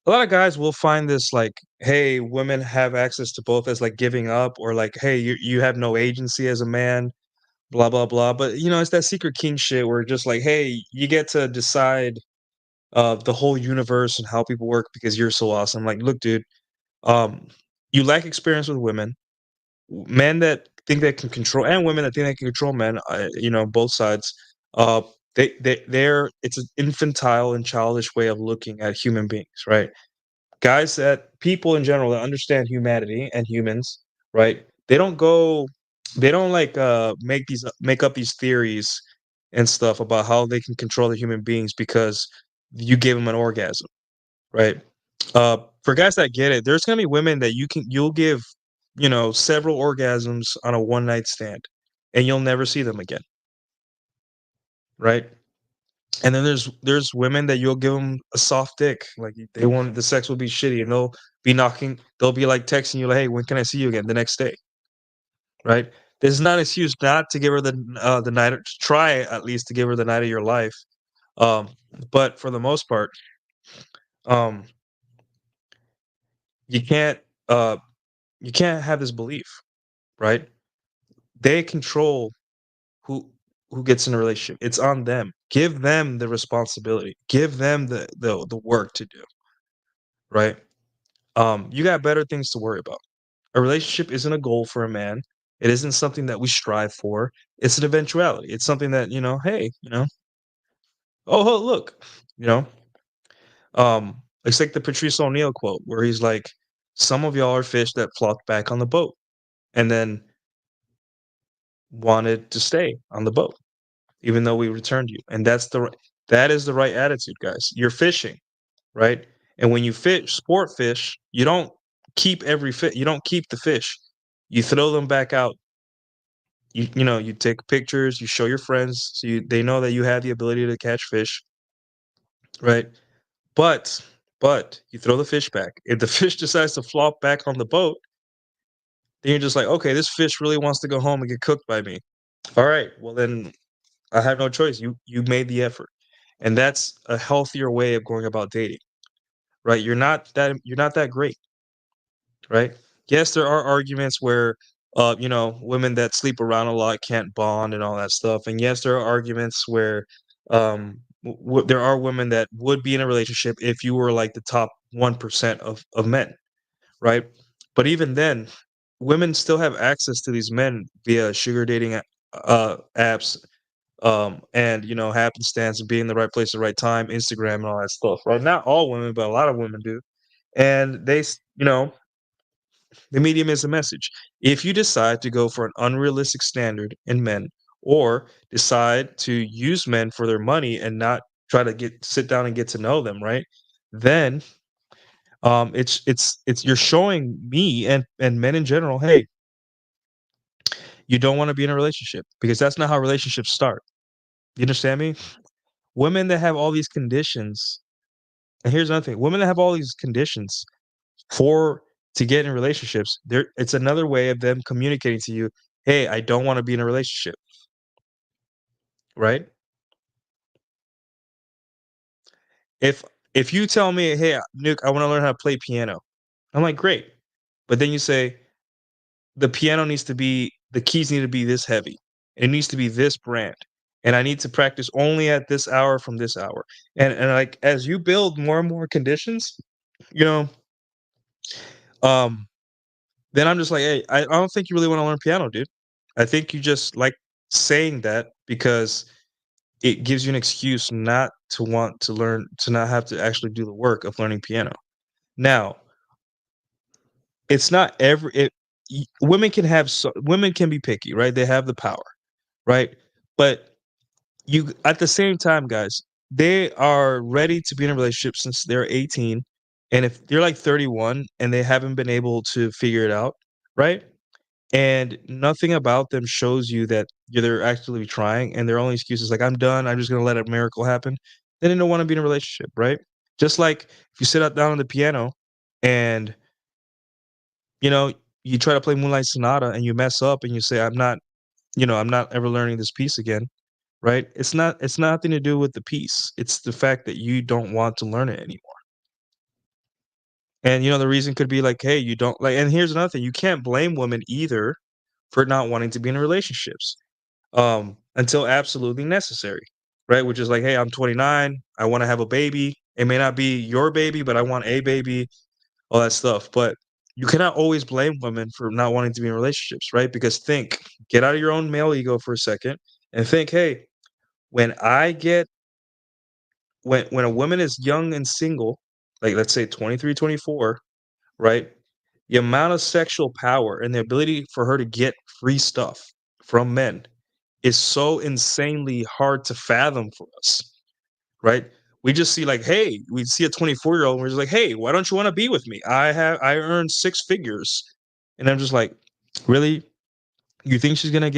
a lot of guys will find this like, hey, women have access to both as like giving up, or like, hey, you have no agency as a man, blah blah blah. But it's that secret king shit where just like, hey, you get to decide the whole universe and how people work because you're so awesome. Like, look, dude, um, you lack experience with women. Men that think they can control, and women that think they can control men, both sides, uh, they're it's an infantile and childish way of looking at human beings, right? Guys that people in general that understand humanity and humans, right? They don't like make up these theories and stuff about how they can control the human beings because you gave them an orgasm, right? For guys that get it, there's gonna be women that you'll give, several orgasms on a one night stand, and you'll never see them again, right? And then there's women that you'll give them a soft dick, like they want the sex will be shitty, and they'll be like texting you like, "Hey, when can I see you again?" The next day, right? This is not an excuse not to give her the night, to try at least to give her the night of your life. Um, but for the most part, um, you can't uh you can't have this belief, right? They control who who gets in a relationship. It's on them. Give them the responsibility. Give them the work to do, right? You got better things to worry about. A relationship isn't a goal for a man. It isn't something that we strive for. It's an eventuality. It's something that, hey, oh, look, you know, it's like the Patrice O'Neill quote where he's like, some of y'all are fish that flocked back on the boat and then wanted to stay on the boat, even though we returned you. And that is the right attitude, guys. You're fishing, right? And when you sport fish, you don't keep you don't keep the fish. You throw them back out. You take pictures, you show your friends, so they know that you have the ability to catch fish, right? But you throw the fish back. If the fish decides to flop back on the boat, then you're just like, okay, this fish really wants to go home and get cooked by me. All right, well then I have no choice. You made the effort. And that's a healthier way of going about dating, right? You're not that great, right? Yes, there are arguments where women that sleep around a lot can't bond and all that stuff. And yes, there are arguments where there are women that would be in a relationship if you were like the top 1% of men, right? But even then, women still have access to these men via sugar dating apps, and happenstance and being in the right place at the right time, Instagram and all that stuff, right? Not all women, but a lot of women do. And the medium is the message. If you decide to go for an unrealistic standard in men, or decide to use men for their money and not try to sit down and get to know them, right? Then it's you're showing me and men in general, hey, you don't want to be in a relationship because that's not how relationships start. You understand me? Women that have all these conditions, and here's another thing: women that have all these conditions for to get in relationships, it's another way of them communicating to you, "Hey, I don't wanna be in a relationship." Right? If if you tell me, "Hey, Nuke, I wanna learn how to play piano." I'm like, "Great." But then you say, the keys need to be this heavy, and it needs to be this brand, and I need to practice only at this hour from this hour." Like, as you build more and more conditions, you know, um then I'm just like, "Hey, I don't think you really wanna learn piano, dude. I think you just like saying that because it gives you an excuse not to want to learn to not have to actually do the work of learning piano." Now, it's not every it women can be picky, right? They have the power, right? But you at the same time, guys, they are ready to be in a relationship since they're 18, and if they're, like, 31 and they haven't been able to figure it out, right? And nothing about them shows you that they're actually trying, and their only excuse is like, "I'm done, I'm just gonna let a miracle happen." Then they don't wanna be in a relationship, right? Just like if you sit down on the piano and, you know, you try to play Moonlight Sonata and you mess up and you say, I'm not ever learning this piece again," right? It's nothing to do with the piece, it's the fact that you don't want to learn it anymore. And, the reason could be like, "Hey, you don't" like, and here's another thing, you can't blame women either for not wanting to be in relationships. Until absolutely necessary, right? Which is like, hey, I'm 29, I want to have a baby. It may not be your baby, but I want a baby, all that stuff. But you cannot always blame women for not wanting to be in relationships, right? Because get out of your own male ego for a second and think, hey, when I get when a woman is young and single, like let's say 23, 24, right? The amount of sexual power and the ability for her to get free stuff from men is so insanely hard to fathom for us, right? We just see like, hey, we see a 24-year-old and we're just like, hey, why don't you want to be with me? I earn six figures. And I'm just like, really? You think she's gonna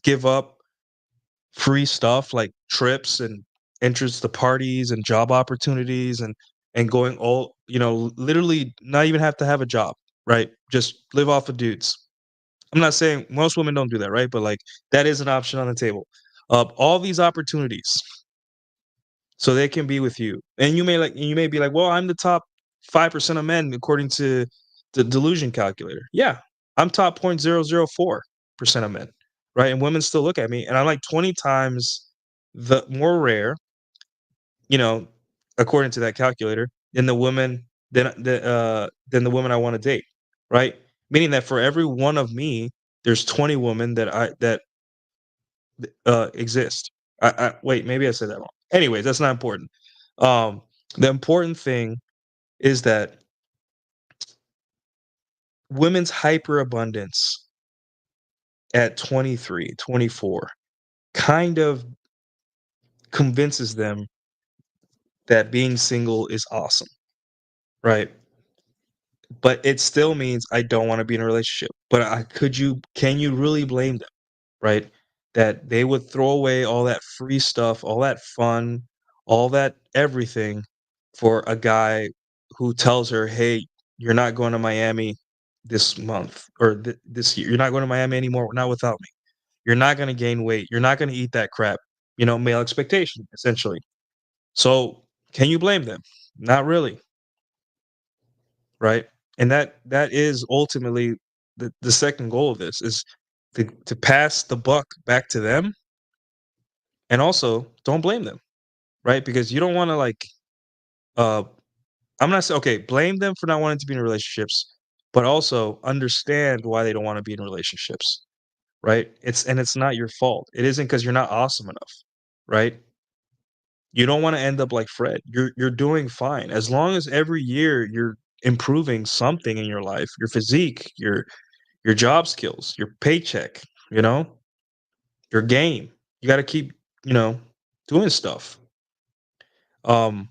give up free stuff like trips and entrance to parties and job opportunities and going all, literally not even have to have a job, right? Just live off of dudes. I'm not saying most women don't do that, right? But like that is an option on the table. All these opportunities so they can be with you. And you may be like, well, I'm the top 5% of men according to the delusion calculator. Yeah, I'm top 0.004% of men, right? And women still look at me, and I'm like 20 times the more rare, you know, according to that calculator, than the women than the women I want to date, right? Meaning that for every one of me, there's 20 women that exist. I wait, maybe I said that wrong. Anyways, that's not important. Um, the important thing is that women's hyperabundance at 23, 24 kind of convinces them that being single is awesome, right? But it still means I don't want to be in a relationship. But can you really blame them, right? That they would throw away all that free stuff, all that fun, all that everything for a guy who tells her, "Hey, you're not going to Miami this month or this year. You're not going to Miami anymore. Not without me. You're not going to gain weight. You're not going to eat that crap." Male expectation essentially. So, can you blame them? Not really, right? And that is ultimately the second goal of this is to pass the buck back to them, and also don't blame them, right? Because you don't want to like uh I'm not saying okay, blame them for not wanting to be in relationships, but also understand why they don't want to be in relationships, right? It's not your fault. It isn't because you're not awesome enough, right? You don't want to end up like Fred. You're doing fine. As long as every year you're improving something in your life, your physique, your job skills, your paycheck, you know, your game. You got to keep, doing stuff. Um,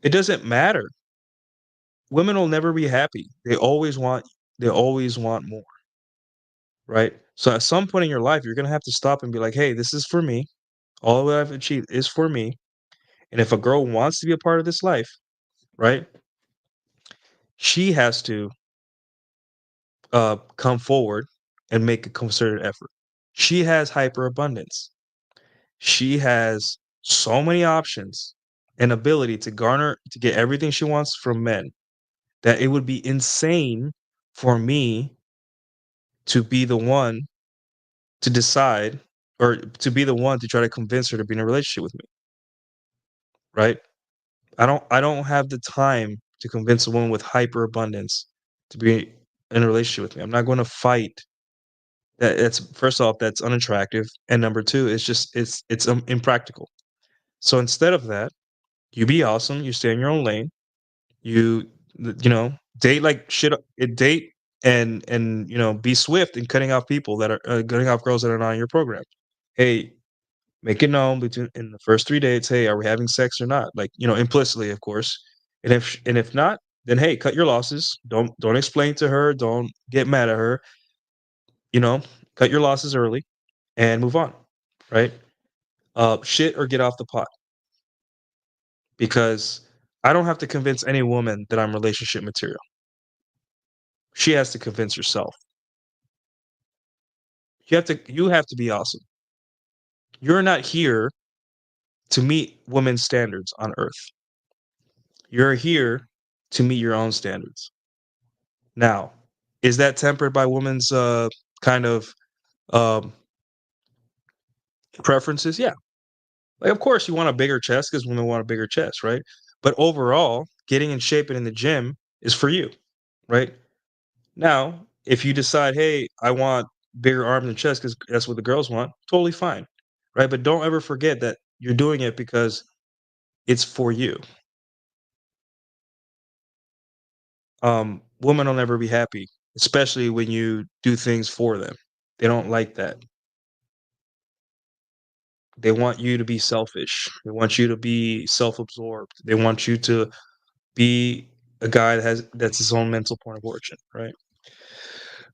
it doesn't matter. Women will never be happy. They always want more, right? So at some point in your life, you're gonna have to stop and be like, hey, this is for me. All that I've achieved is for me. And if a girl wants to be a part of this life, right, she has to come forward and make a concerted effort. She has hyperabundance. She has so many options and ability to get everything she wants from men that it would be insane for me to be the one to decide or to be the one to try to convince her to be in a relationship with me, right? I don't have the time to convince a woman with hyperabundance to be in a relationship with me. I'm not going to fight. That's first off, that's unattractive, and number two, it's impractical. So instead of that, you be awesome. You stay in your own lane. You date like shit. Date and be swift in cutting off people that are cutting off girls that are not in your program. Hey, make it known between in the first 3 dates. Hey, are we having sex or not? Like implicitly, of course. And if not, then hey, cut your losses. Don't explain to her. Don't get mad at her. You know, cut your losses early and move on. Right? Shit or get off the pot because I don't have to convince any woman that I'm relationship material. She has to convince herself. You have to be awesome. You're not here to meet women's standards on earth. You're here to meet your own standards. Now, is that tempered by women's kind of um, preferences? Yeah. Like, of course, you want a bigger chest because women want a bigger chest, right? But overall, getting in shape and in the gym is for you, right? Now, if you decide, hey, I want bigger arms and chest because that's what the girls want, totally fine, right? But don't ever forget that you're doing it because it's for you. Women will never be happy, especially when you do things for them. They don't like that. They want you to be selfish. They want you to be self-absorbed. They want you to be a guy that's his own mental point of origin, right?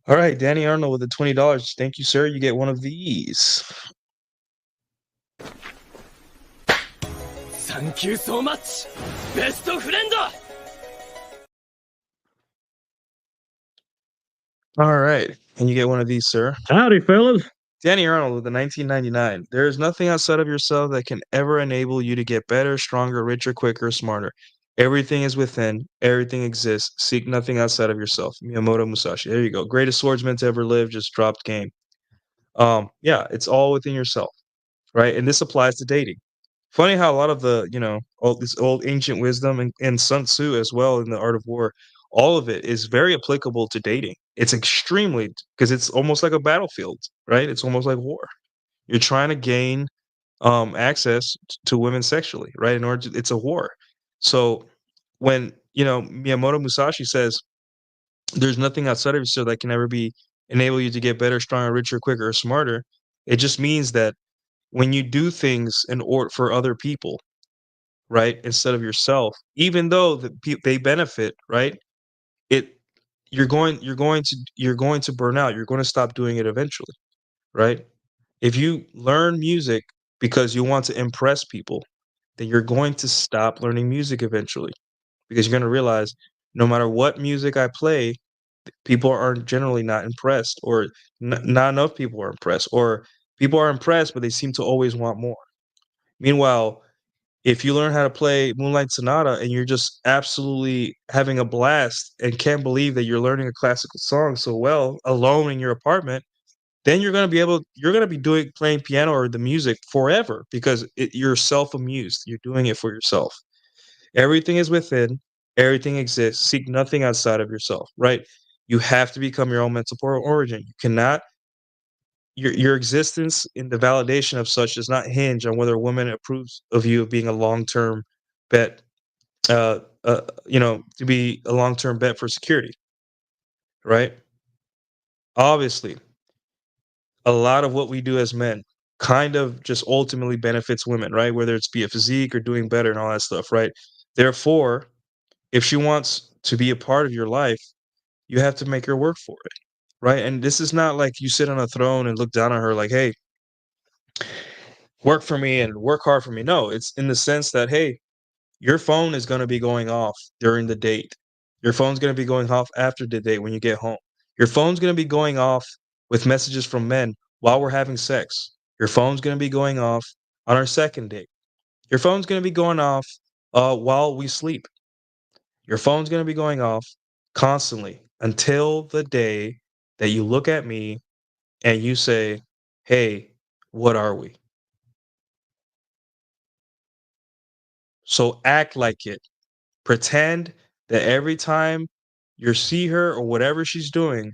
All right, Danny Arnold with the $20. Thank you, sir. You get one of these. Thank you so much, best friend! All right, and you get one of these, sir. Howdy, fellas. Danny Arnold with the 1999. There is nothing outside of yourself that can ever enable you to get better, stronger, richer, quicker, smarter. Everything is within. Everything exists. Seek nothing outside of yourself. Miyamoto Musashi. There you go. Greatest swordsman to ever live. Just dropped game. Yeah, it's all within yourself, right? And this applies to dating. Funny how a lot of the, all this old ancient wisdom and Sun Tzu as well in the Art of War, all of it is very applicable to dating. It's extremely because it's almost like a battlefield, right? It's almost like war. You're trying to gain access to women sexually, right? In order to, it's a war. So when Miyamoto Musashi says there's nothing outside of yourself that can ever be enable you to get better, stronger, richer, quicker, or smarter, it just means that when you do things in order for other people, right, instead of yourself, even though they benefit, right, it you're going to burn out. You're going to stop doing it eventually, right? If you learn music because you want to impress people, then you're going to stop learning music eventually because you're going to realize no matter what music I play, people are generally not impressed, or not enough people are impressed, or people are impressed, but they seem to always want more. Meanwhile, if you learn how to play Moonlight Sonata and you're just absolutely having a blast and can't believe that you're learning a classical song so well alone in your apartment, then you're going to be doing playing piano or the music forever because you're self-amused. You're doing it for yourself. Everything is within, everything exists. Seek nothing outside of yourself, right? You have to become your own mental origin. You cannot your existence in the validation of such does not hinge on whether a woman approves of you being a long-term bet, to be a long-term bet for security, right? Obviously, a lot of what we do as men kind of just ultimately benefits women, right? Whether it's be a physique or doing better and all that stuff, right? Therefore, if she wants to be a part of your life, you have to make her work for it, right? And this is not like you sit on a throne and look down on her like, hey, work for me and work hard for me. No, it's in the sense that, hey, your phone is going to be going off during the date. Your phone's going to be going off after the date when you get home. Your phone's going to be going off with messages from men while we're having sex. Your phone's going to be going off on our second date. Your phone's going to be going off while we sleep. Your phone's going to be going off constantly until the day that you look at me and you say, hey, what are we? So act like it. Pretend that every time you see her or whatever she's doing,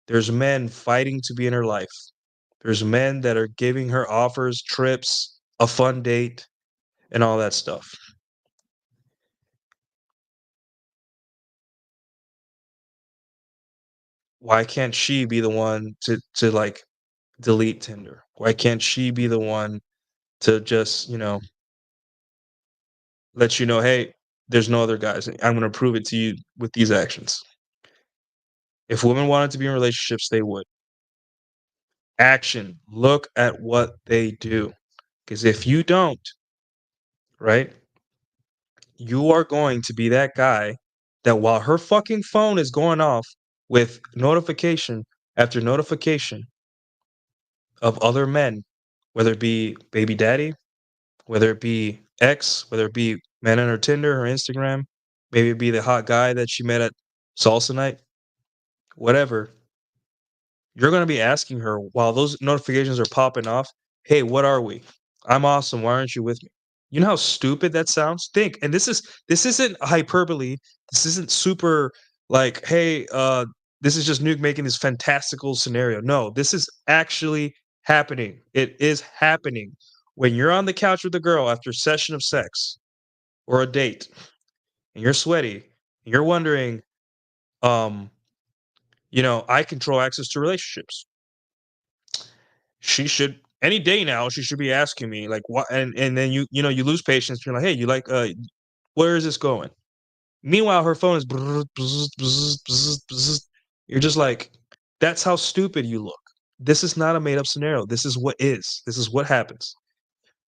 there's men fighting to be in her life. There's men that are giving her offers, trips, a fun date, and all that stuff. Why can't she be the one to like delete Tinder? Why can't she be the one to just, let you know, hey, there's no other guys. I'm going to prove it to you with these actions. If women wanted to be in relationships, they would. Action. Look at what they do. Because if you don't, right, you are going to be that guy that while her fucking phone is going off with notification after notification of other men, whether it be baby daddy, whether it be ex, whether it be men on her Tinder or Instagram, maybe it be the hot guy that she met at salsa night, whatever, you're going to be asking her while those notifications are popping off, hey, what are we? I'm awesome. Why aren't you with me? You know how stupid that sounds? Think, and this isn't hyperbole. This isn't super like, hey, this is just Nuke making this fantastical scenario. No, this is actually happening. It is happening. When you're on the couch with a girl after a session of sex or a date, and you're sweaty, and you're wondering, um, I control access to relationships. She should any day now. She should be asking me like, what? And then you lose patience. You're like, hey, you like, where is this going? Meanwhile, her phone is. Bzzz, bzzz, bzzz, bzzz, bzzz. You're just like, that's how stupid you look. This is not a made up scenario. This is what is. This is what happens.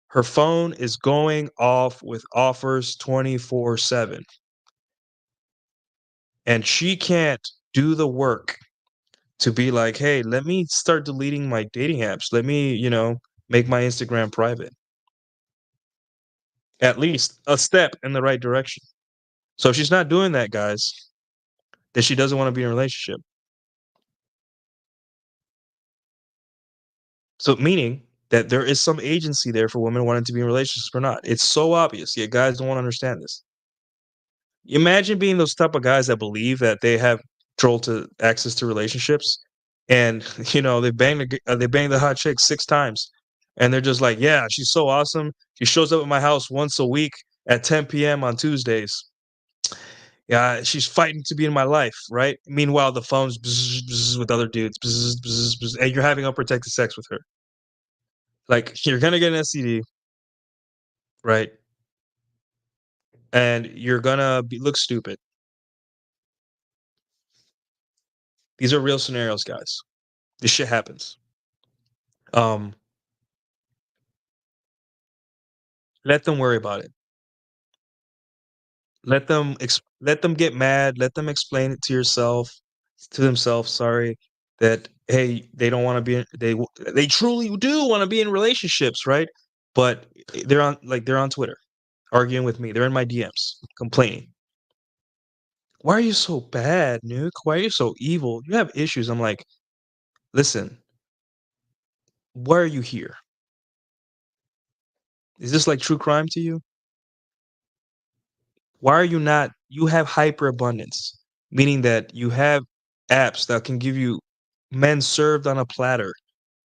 Her phone is going off with offers 24/7. And she can't do the work to be like, hey, let me start deleting my dating apps. Let me, make my Instagram private. At least a step in the right direction. So if she's not doing that, guys, then she doesn't want to be in a relationship. So meaning that there is some agency there for women wanting to be in relationships or not. It's so obvious, yet guys don't want to understand this. Imagine being those type of guys that believe that they have control to access to relationships, and they bang the hot chick 6 times, and they're just like, yeah, she's so awesome. She shows up at my house once a week at 10 p.m. on Tuesdays. Yeah, she's fighting to be in my life, right? Meanwhile, the phone's bzz, bzz with other dudes, bzz, bzz, bzz, and you're having unprotected sex with her. Like, you're gonna get an STD, right? And you're gonna look stupid. These are real scenarios, guys. This shit happens. Um, let them worry about it. Let them get mad. Let them explain it to themselves. Sorry, that hey, they don't want to be. They truly do want to be in relationships, right? But they're on Twitter, arguing with me. They're in my DMs, complaining. Why are you so bad, Nuke? Why are you so evil? You have issues. I'm like, listen, why are you here? Is this like true crime to you? Why are you not? You have hyperabundance, meaning that you have apps that can give you men served on a platter,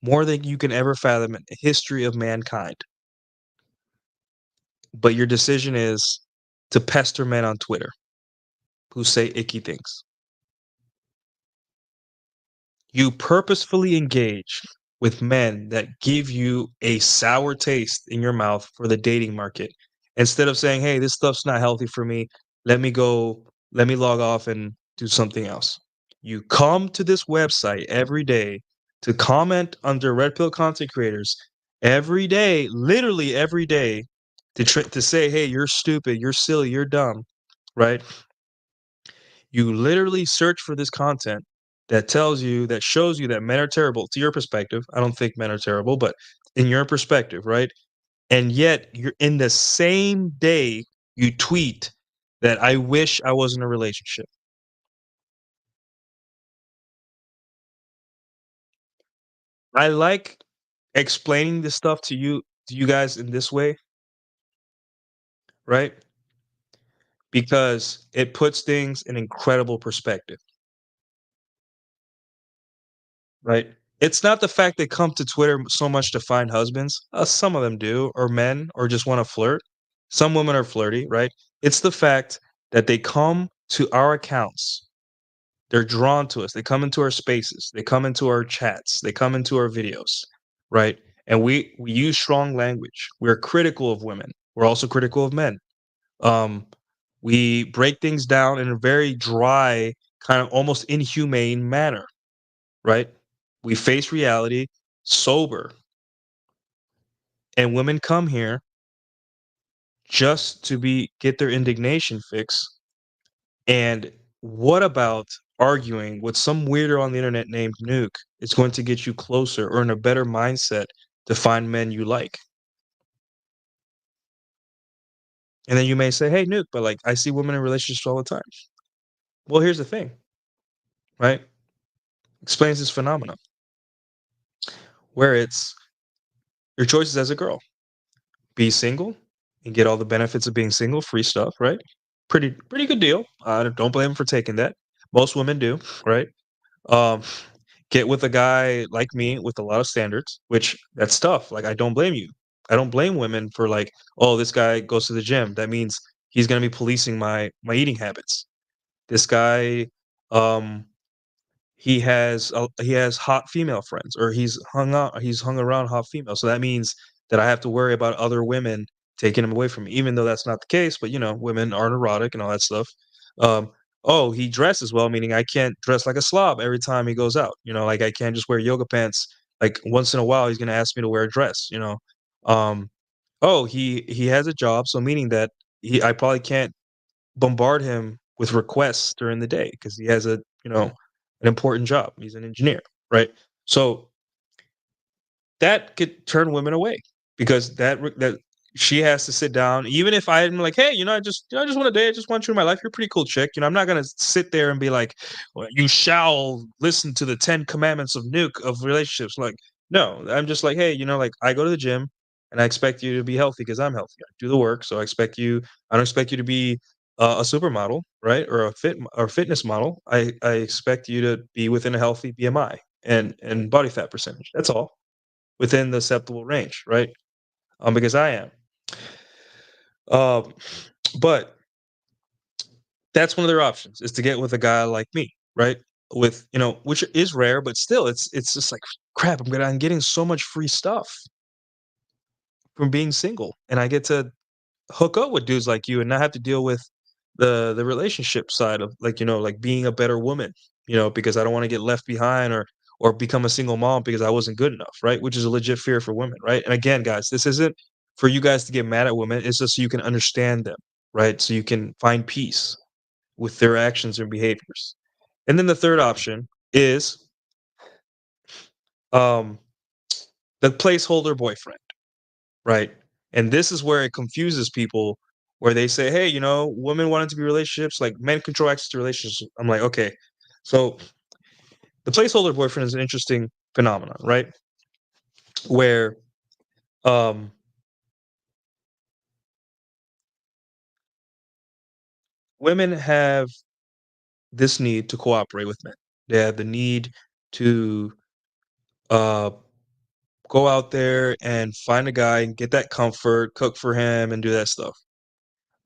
more than you can ever fathom in the history of mankind. But your decision is to pester men on Twitter who say icky things. You purposefully engage with men that give you a sour taste in your mouth for the dating market instead of saying, hey, this stuff's not healthy for me. Let me log off and do something else. You come to this website every day to comment under Red Pill content creators every day, literally every day, to say, hey, you're stupid, you're silly, you're dumb, right? You literally search for this content that shows you that men are terrible to your perspective. I don't think men are terrible, but in your perspective, right? And yet you're in the same day you tweet that I wish I was in a relationship. I like explaining this stuff to you guys in this way, right? Because it puts things in incredible perspective, right? It's not the fact they come to Twitter so much to find husbands. Some of them do, or men, or just want to flirt. Some women are flirty, right? It's the fact that they come to our accounts. They're drawn to us. They come into our spaces. They come into our chats. They come into our videos, right? And we use strong language. We're critical of women. We're also critical of men. Um, we break things down in a very dry, kind of almost inhumane manner, right? We face reality sober. And women come here just to get their indignation fix. And what about arguing with some weirdo on the internet named Nuke? It's going to get you closer or in a better mindset to find men you like. And then you may say, hey, Nuke, but like I see women in relationships all the time. Well, here's the thing, right? Explains this phenomenon where it's your choices as a girl. Be single and get all the benefits of being single, free stuff, right? Pretty good deal. Don't blame him for taking that. Most women do, right? Um, get with a guy like me with a lot of standards, which that's tough. Like, I don't blame you. I don't blame women for like, oh, this guy goes to the gym. That means he's gonna be policing my eating habits. This guy, um, he has hot female friends, or he's hung around hot females. So that means that I have to worry about other women taking him away from me, even though that's not the case. But women are neurotic and all that stuff. Um, oh, he dresses well, meaning I can't dress like a slob every time he goes out. Like I can't just wear yoga pants. Like once in a while, he's gonna ask me to wear a dress. Um, oh, he has a job, so meaning that I probably can't bombard him with requests during the day because he has an important job. He's an engineer, right? So that could turn women away because that she has to sit down. Even if I'm like, hey, I just want a day. I just want you in my life. You're a pretty cool chick. I'm not gonna sit there and be like, well, you shall listen to the 10 commandments of relationships. Like, no, I'm just like, hey, like I go to the gym and I expect you to be healthy because I'm healthy. I do the work, so I don't expect you to be a supermodel, right, or or fitness model. I expect you to be within a healthy BMI and body fat percentage. That's all within the acceptable range, right? Because I am. Um, but that's one of their options is to get with a guy like me, right? With which is rare, but still, it's just like crap. I'm getting so much free stuff from being single, and I get to hook up with dudes like you and not have to deal with the relationship side of like being a better woman, because I don't want to get left behind or become a single mom because I wasn't good enough, right? Which is a legit fear for women, right? And again, guys, this isn't for you guys to get mad at women. It's just so you can understand them, right? So you can find peace with their actions and behaviors. And then the third option is um the placeholder boyfriend. Right. And this is where it confuses people where they say, hey, women want it to be relationships, like men control access to relationships. I'm like, okay. So the placeholder boyfriend is an interesting phenomenon, right? Where um women have this need to cooperate with men. They have the need to uh go out there and find a guy and get that comfort, cook for him and do that stuff.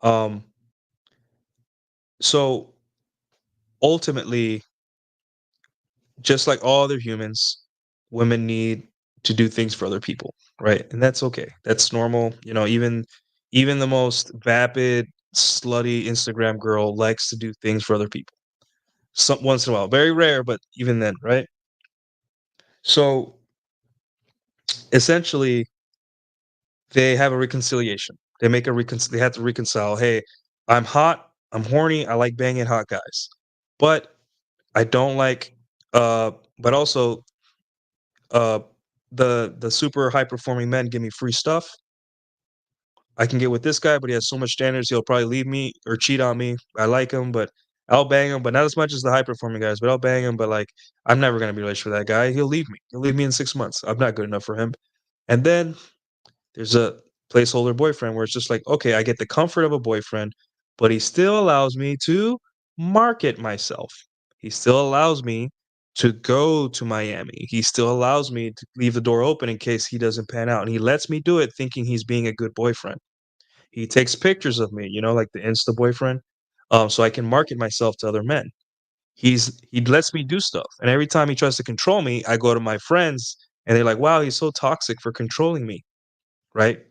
Um so ultimately, just like all other humans, women need to do things for other people, right? And that's okay. That's normal. Even the most vapid, slutty Instagram girl likes to do things for other people. Some once in a while, very rare, but even then, right? So essentially, they have a reconciliation. They have to reconcile. Hey, I'm hot. I'm horny. I like banging hot guys, but I don't like. But also uh the super high performing men give me free stuff. I can get with this guy, but he has so much standards, he'll probably leave me or cheat on me. I like him, but I'll bang him, but not as much as the high performing guys, but I'll bang him, but like I'm never gonna be in a relationship with that guy. He'll leave me. He'll leave me in 6 months. I'm not good enough for him. And then there's a placeholder boyfriend where it's just like, okay, I get the comfort of a boyfriend, but he still allows me to market myself. He still allows me to go to Miami. He still allows me to leave the door open in case he doesn't pan out. And he lets me do it thinking he's being a good boyfriend. He takes pictures of me, like the Insta boyfriend, so I can market myself to other men. He lets me do stuff. And every time he tries to control me, I go to my friends and they're like, wow, he's so toxic for controlling me. Right.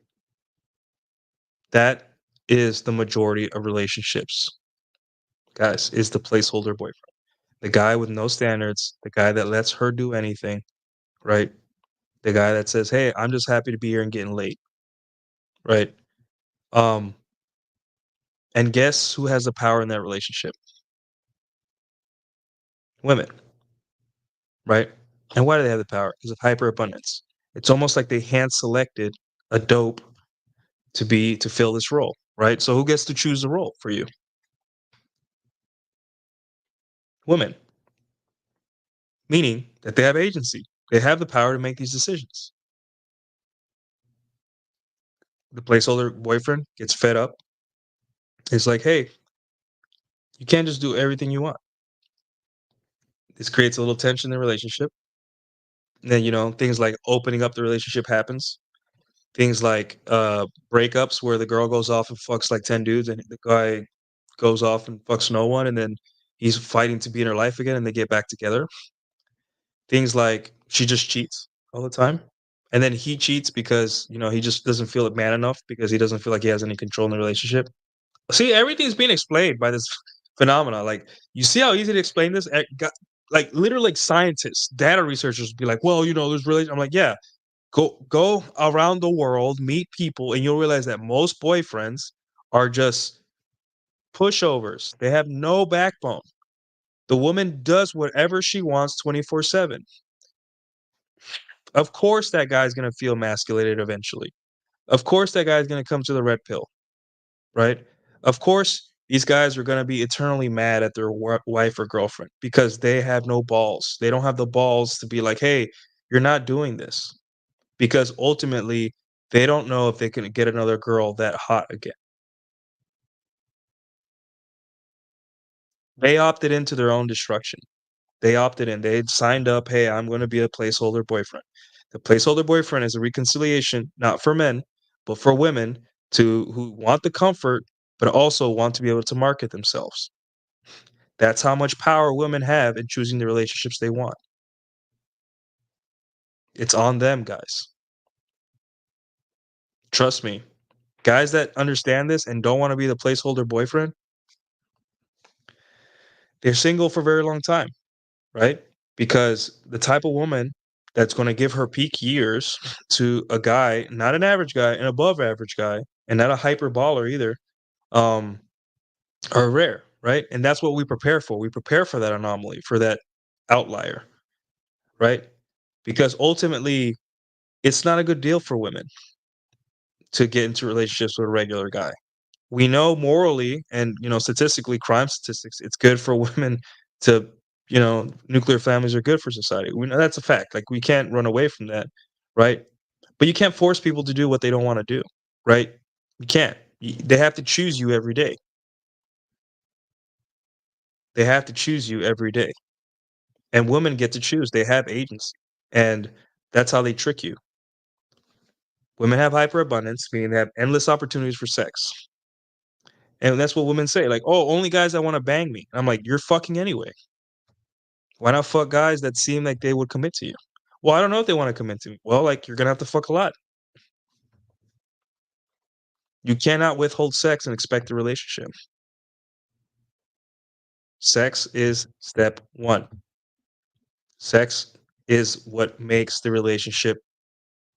That is the majority of relationships, guys, is the placeholder boyfriend. The guy with no standards, the guy that lets her do anything, right? The guy that says, "Hey, I'm just happy to be here and getting late." Right? Um, and guess who has the power in that relationship? Women, right? And why do they have the power? Because of hyperabundance. It's almost like they hand selected a dope to fill this role, right? So who gets to choose the role for you? Women, meaning that they have agency. They have the power to make these decisions. The placeholder boyfriend gets fed up. It's like, hey, you can't just do everything you want. This creates a little tension in the relationship. And then, things like opening up the relationship happens. Things like breakups where the girl goes off and fucks like 10 dudes and the guy goes off and fucks no one, and then he's fighting to be in her life again and they get back together. Things like she just cheats all the time. And then he cheats because, he just doesn't feel man enough because he doesn't feel like he has any control in the relationship. See, everything's being explained by this phenomena. Like, you see how easy to explain this? Like, literally, like scientists, data researchers be like, well, there's really. I'm like, yeah, go around the world, meet people, and you'll realize that most boyfriends are just pushovers. They have no backbone. The woman does whatever she wants 24/7. Of course, that guy's gonna feel emasculated eventually. Of course, that guy's gonna come to the red pill, right? Of course, these guys are gonna be eternally mad at their wife or girlfriend because they have no balls. They don't have the balls to be like, "Hey, you're not doing this," because ultimately they don't know if they can get another girl that hot again. They opted into their own destruction. They opted in. They signed up, "Hey, I'm gonna be a placeholder boyfriend." The placeholder boyfriend is a reconciliation, not for men, but for women who want the comfort, but also want to be able to market themselves. That's how much power women have in choosing the relationships they want. It's on them, guys. Trust me. Guys that understand this and don't want to be the placeholder boyfriend, they're single for a very long time, right? Because the type of woman that's going to give her peak years to a guy, not an average guy, an above average guy, and not a hyper baller either, um, are rare, right? And that's what we prepare for. We prepare for that anomaly, for that outlier, right? Because ultimately, it's not a good deal for women to get into relationships with a regular guy. We know morally and statistically, crime statistics, it's good for women to nuclear families are good for society. We know that's a fact. Like, we can't run away from that, right? But you can't force people to do what they don't want to do, right? You can't. They have to choose you every day. They have to choose you every day. And women get to choose. They have agency. And that's how they trick you. Women have hyperabundance, meaning they have endless opportunities for sex. And that's what women say, like, "Oh, only guys that want to bang me." I'm like, "You're fucking anyway. Why not fuck guys that seem like they would commit to you?" "Well, I don't know if they want to commit to me." Well, like, you're gonna have to fuck a lot. You cannot withhold sex and expect a relationship. Sex is step one. Sex is what makes the relationship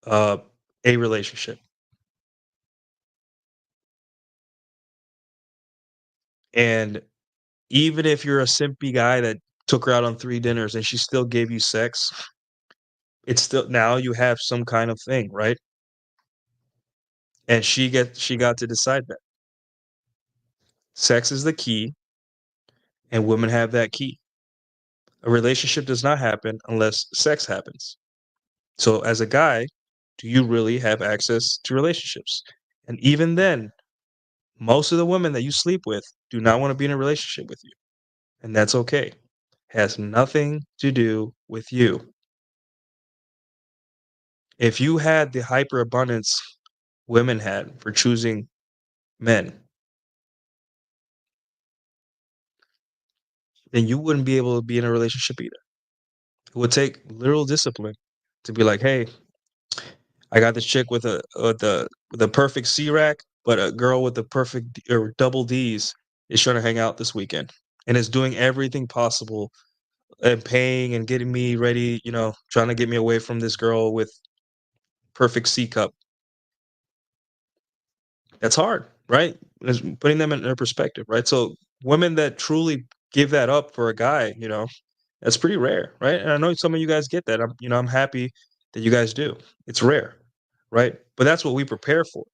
uh, a relationship. And even if you're a simpy guy that took her out on 3 dinners and she still gave you sex, it's still, now you have some kind of thing, right? And she got to decide that. Sex is the key, and women have that key. A relationship does not happen unless sex happens. So as a guy, do you really have access to relationships? And even then, most of the women that you sleep with do not want to be in a relationship with you. And that's okay. Has nothing to do with you. If you had the hyperabundance women had for choosing men, then you wouldn't be able to be in a relationship either. It would take literal discipline to be like, "Hey, I got this chick with the perfect C rack, but a girl with the perfect or double D's is trying to hang out this weekend and is doing everything possible and paying and getting me ready, trying to get me away from this girl with perfect C cup." That's hard, right? It's putting them in their perspective, right? So women that truly give that up for a guy, that's pretty rare, right? And I know some of you guys get that. I'm happy that you guys do. It's rare, right? But that's what we prepare for.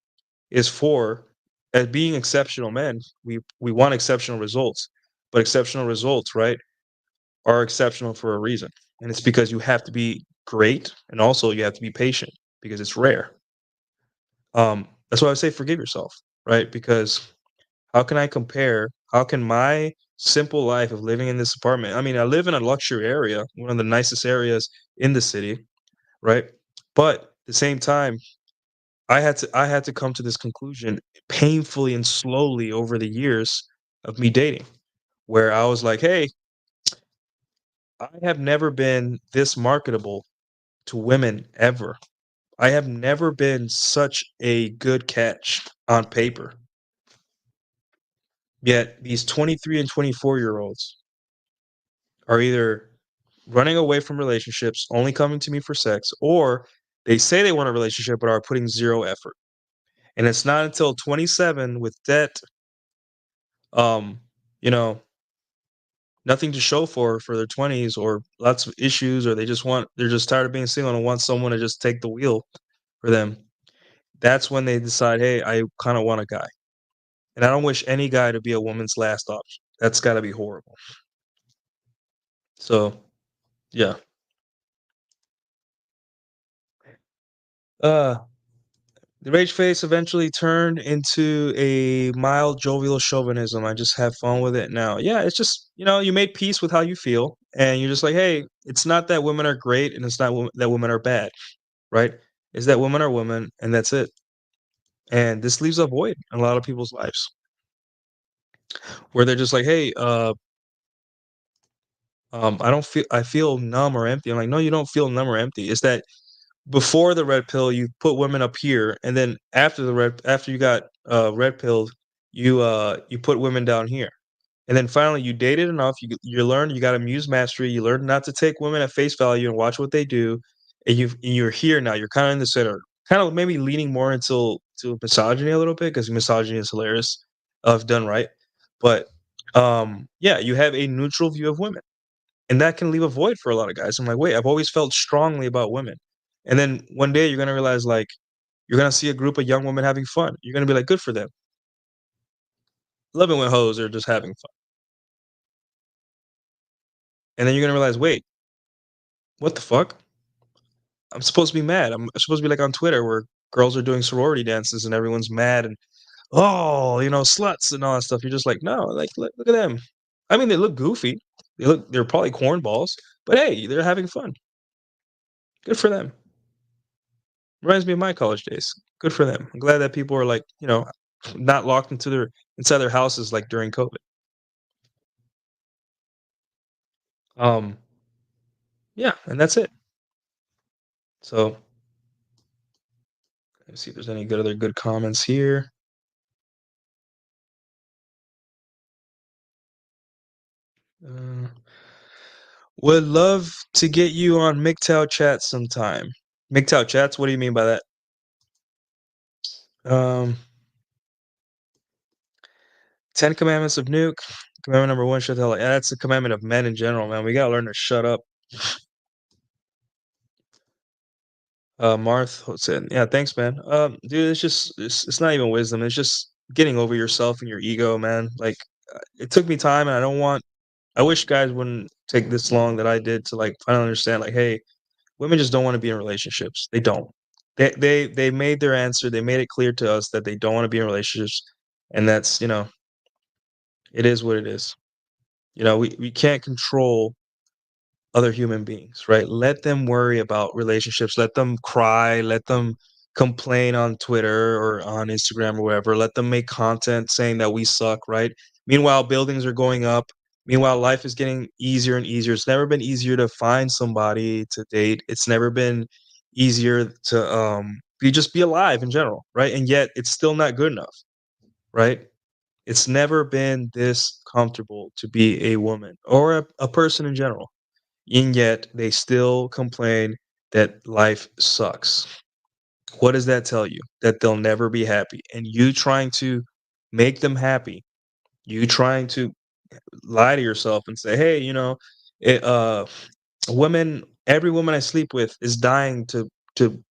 Is for, as being exceptional men, we want exceptional results. But exceptional results, right, are exceptional for a reason. And it's because you have to be great and also you have to be patient because it's rare. That's why I say forgive yourself, right? Because how can I compare? How can my simple life of living in this apartment. I mean, I live in a luxury area, one of the nicest areas in the city, right? But at the same time, I had to come to this conclusion painfully and slowly over the years of me dating, where I was like, "Hey, I have never been this marketable to women ever. I have never been such a good catch on paper." Yet these 23 and 24-year-olds are either running away from relationships, only coming to me for sex, or they say they want a relationship but are putting zero effort. And it's not until 27 with debt, um, you know, nothing to show for their 20s or lots of issues, or they're just tired of being single and want someone to just take the wheel for them. That's when they decide, "Hey, I kind of want a guy." And I don't wish any guy to be a woman's last option. That's got to be horrible. So, yeah. Uh the rage face eventually turned into a mild jovial chauvinism. I just have fun with it now. Yeah, it's just, you made peace with how you feel and you're just like, "Hey, it's not that women are great and it's not that women are bad." Right? Is that women are women, and that's it. And this leaves a void in a lot of people's lives where they're just like, "Hey, I feel numb or empty." I'm like, "No, you don't feel numb or empty. It's that before the red pill, you put women up here, and then after you got red pilled, you put women down here." And then finally, you dated enough. You learned. You got a muse mastery. You learned not to take women at face value and watch what they do. And you're here now. You're kind of in the center. Kind of maybe leaning more into to misogyny a little bit because misogyny is hilarious if done right. But yeah, you have a neutral view of women, and that can leave a void for a lot of guys. I'm like, wait, I've always felt strongly about women, and then one day you're gonna realize like you're gonna see a group of young women having fun. You're gonna be like, good for them. Love it when hoes are just having fun. And then you're gonna realize, wait, what the fuck? I'm supposed to be mad. I'm supposed to be like on Twitter where girls are doing sorority dances and everyone's mad and oh, sluts and all that stuff. You're just like, no, like look at them. I mean, they look goofy. They're probably cornballs, but hey, they're having fun. Good for them. Reminds me of my college days. Good for them. I'm glad that people are like, not locked inside their houses like during COVID. Um, yeah, and that's it. So let's see if there's any other good comments here. Uh, would love to get you on MGTOW chat sometime. MGTOW chats? What do you mean by that? Um, 10 Commandments of Nuke. Commandment number 1, shut the hell up. Yeah, that's the commandment of men in general, man. We gotta learn to shut up. Marth, what's it? Yeah, thanks, man. Dude, it's not even wisdom. It's just getting over yourself and your ego, man. Like, it took me time, and I wish guys wouldn't take this long that I did to like finally understand. Like, hey, women just don't want to be in relationships. They don't. They made their answer. They made it clear to us that they don't want to be in relationships, and that's it is what it is. We can't control other human beings, right? Let them worry about relationships. Let them cry. Let them complain on Twitter or on Instagram or wherever. Let them make content saying that we suck, right? Meanwhile, buildings are going up. Meanwhile, life is getting easier and easier. It's never been easier to find somebody to date. It's never been easier to be alive in general, right? And yet it's still not good enough, right? It's never been this comfortable to be a woman or a person in general, and yet they still complain that life sucks. What does that tell you? That they'll never be happy. And you trying to make them happy, you trying to lie to yourself and say, hey, it, every woman I sleep with is dying to, to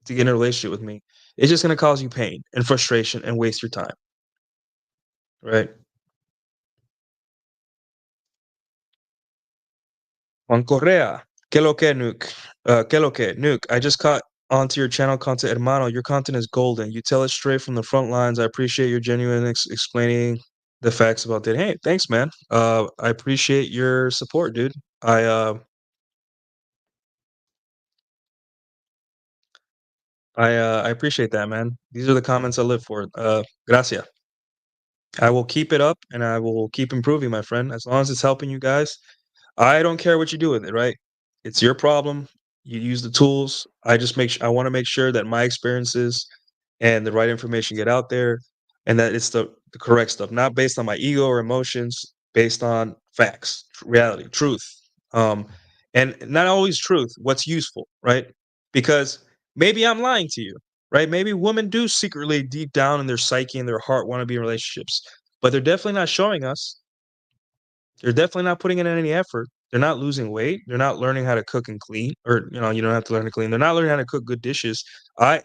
get in a relationship with me. It's just going to cause you pain and frustration and waste your time. Right? Juan Correa, que lo que, Nuke? Que lo que, Nuke? I just caught onto your channel content, hermano. Your content is golden. You tell it straight from the front lines. I appreciate your genuine explaining the facts about that. Hey, thanks, man. I appreciate your support, dude. I appreciate that, man. These are the comments I live for. Gracias. I will keep it up and I will keep improving, my friend. As long as it's helping you guys, I don't care what you do with it, right? It's your problem. You use the tools. I want to make sure that my experiences and the right information get out there and that it's the correct stuff, not based on my ego or emotions, based on facts, reality, truth. Um, and not always truth, what's useful, right? Because maybe I'm lying to you, right? Maybe women do secretly deep down in their psyche and their heart want to be in relationships, but they're definitely not showing us. They're definitely not putting in any effort. They're not losing weight. They're not learning how to cook and clean, or you don't have to learn to clean. They're not learning how to cook good dishes. I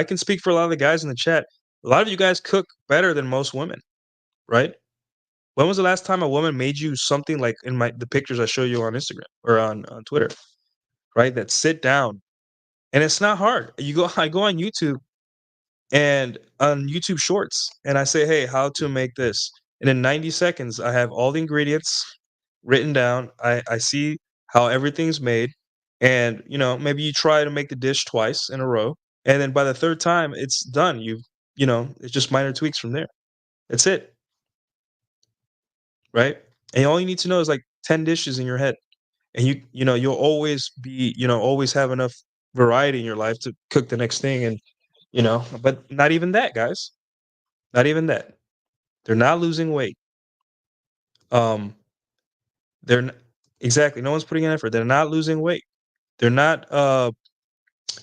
can speak for a lot of the guys in the chat. A lot of you guys cook better than most women, right? When was the last time a woman made you something like in the pictures I show you on Instagram or on Twitter, right? That sit down and it's not hard. I go on YouTube and on YouTube Shorts, and I say, "Hey, how to make this?" And in 90 seconds, I have all the ingredients written down. I see how everything's made, and maybe you try to make the dish twice in a row, and then by the third time, it's done. It's just minor tweaks from there. That's it, right? And all you need to know is like 10 dishes in your head, and you'll always always have enough variety in your life to cook the next thing, and but not even that, guys. Not even that. They're not losing weight. Um, they're n exactly, no one's putting in effort. They're not losing weight. They're not,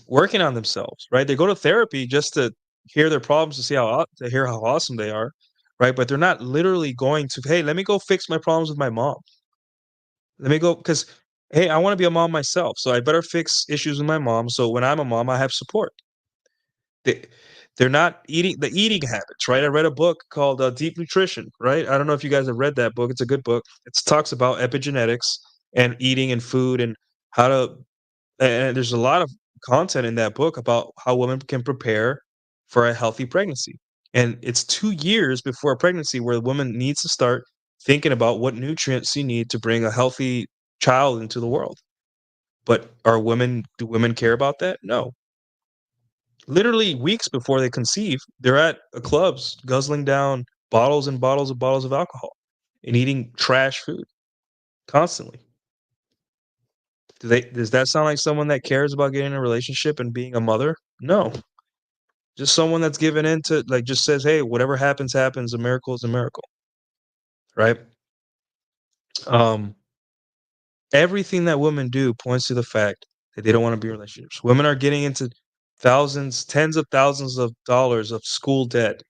working on themselves, right? They go to therapy just to hear their problems, to hear how awesome they are, right? But they're not literally going to, "Hey, let me go fix my problems with my mom. Let me go, because hey, I wanna be a mom myself, so I better fix issues with my mom, so when I'm a mom, I have support." They they're not eating the eating habits, right? I read a book called, Deep Nutrition, right? I don't know if you guys have read that book, it's a good book. It talks about epigenetics and eating and food and how to and there's a lot of content in that book about how women can prepare for a healthy pregnancy, and it's 2 years before a pregnancy where the woman needs to start thinking about what nutrients you need to bring a healthy child into the world. But do women care about that? No. Literally weeks before they conceive, they're at clubs guzzling down bottles and bottles of alcohol and eating trash food constantly. Does that sound like someone that cares about getting in a relationship and being a mother? No. Just someone that's given into like just says, "Hey, whatever happens, happens. A miracle is a miracle." Right? Um, Everything that women do points to the fact that they don't want to be in relationships. Women are getting into thousands, tens of thousands of dollars of school debt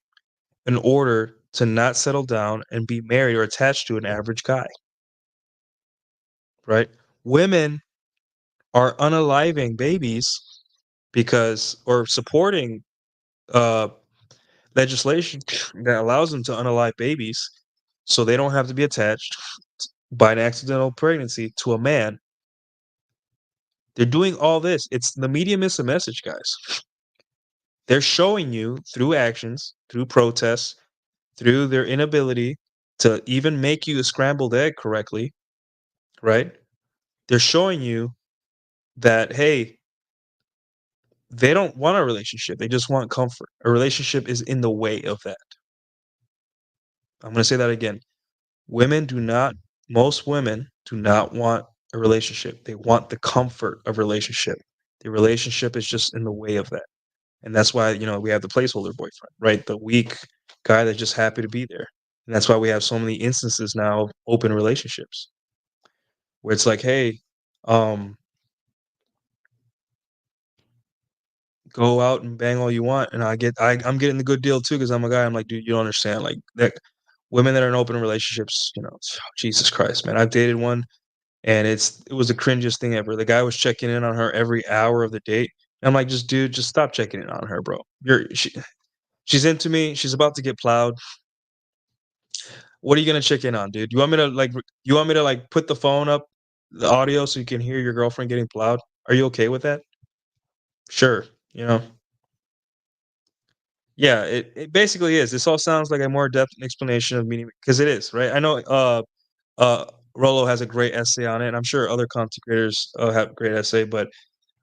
in order to not settle down and be married or attached to an average guy, right? Women are unaliving babies because or supporting uh, legislation that allows them to unalive babies so they don't have to be attached by an accidental pregnancy to a man. They're doing all this. It's the media miss a message, guys. They're showing you through actions, through protests, through their inability to even make you a scrambled egg correctly, right? They're showing you that, hey, they don't want a relationship. They just want comfort. A relationship is in the way of that. I'm going to say that again. Most women do not want a relationship. They want the comfort of relationship. The relationship is just in the way of that. And that's why, we have the placeholder boyfriend, right? The weak guy that's just happy to be there. And that's why we have so many instances now of open relationships where it's like, hey, um, go out and bang all you want, and I'm getting the good deal too because I'm a guy. I'm like, dude, you don't understand. Like that, women that are in open relationships, Jesus Christ, man. I've dated one, and it was the cringiest thing ever. The guy was checking in on her every hour of the date. And I'm like, just stop checking in on her, bro. She's into me. She's about to get plowed. What are you gonna check in on, dude? You want me to like put the phone up, the audio, so you can hear your girlfriend getting plowed? Are you okay with that? Sure. You know. Yeah, it basically is. This all sounds like a more depth explanation of meaning because it is, right? I know uh Rolo has a great essay on it, and I'm sure other content creators have a great essay, but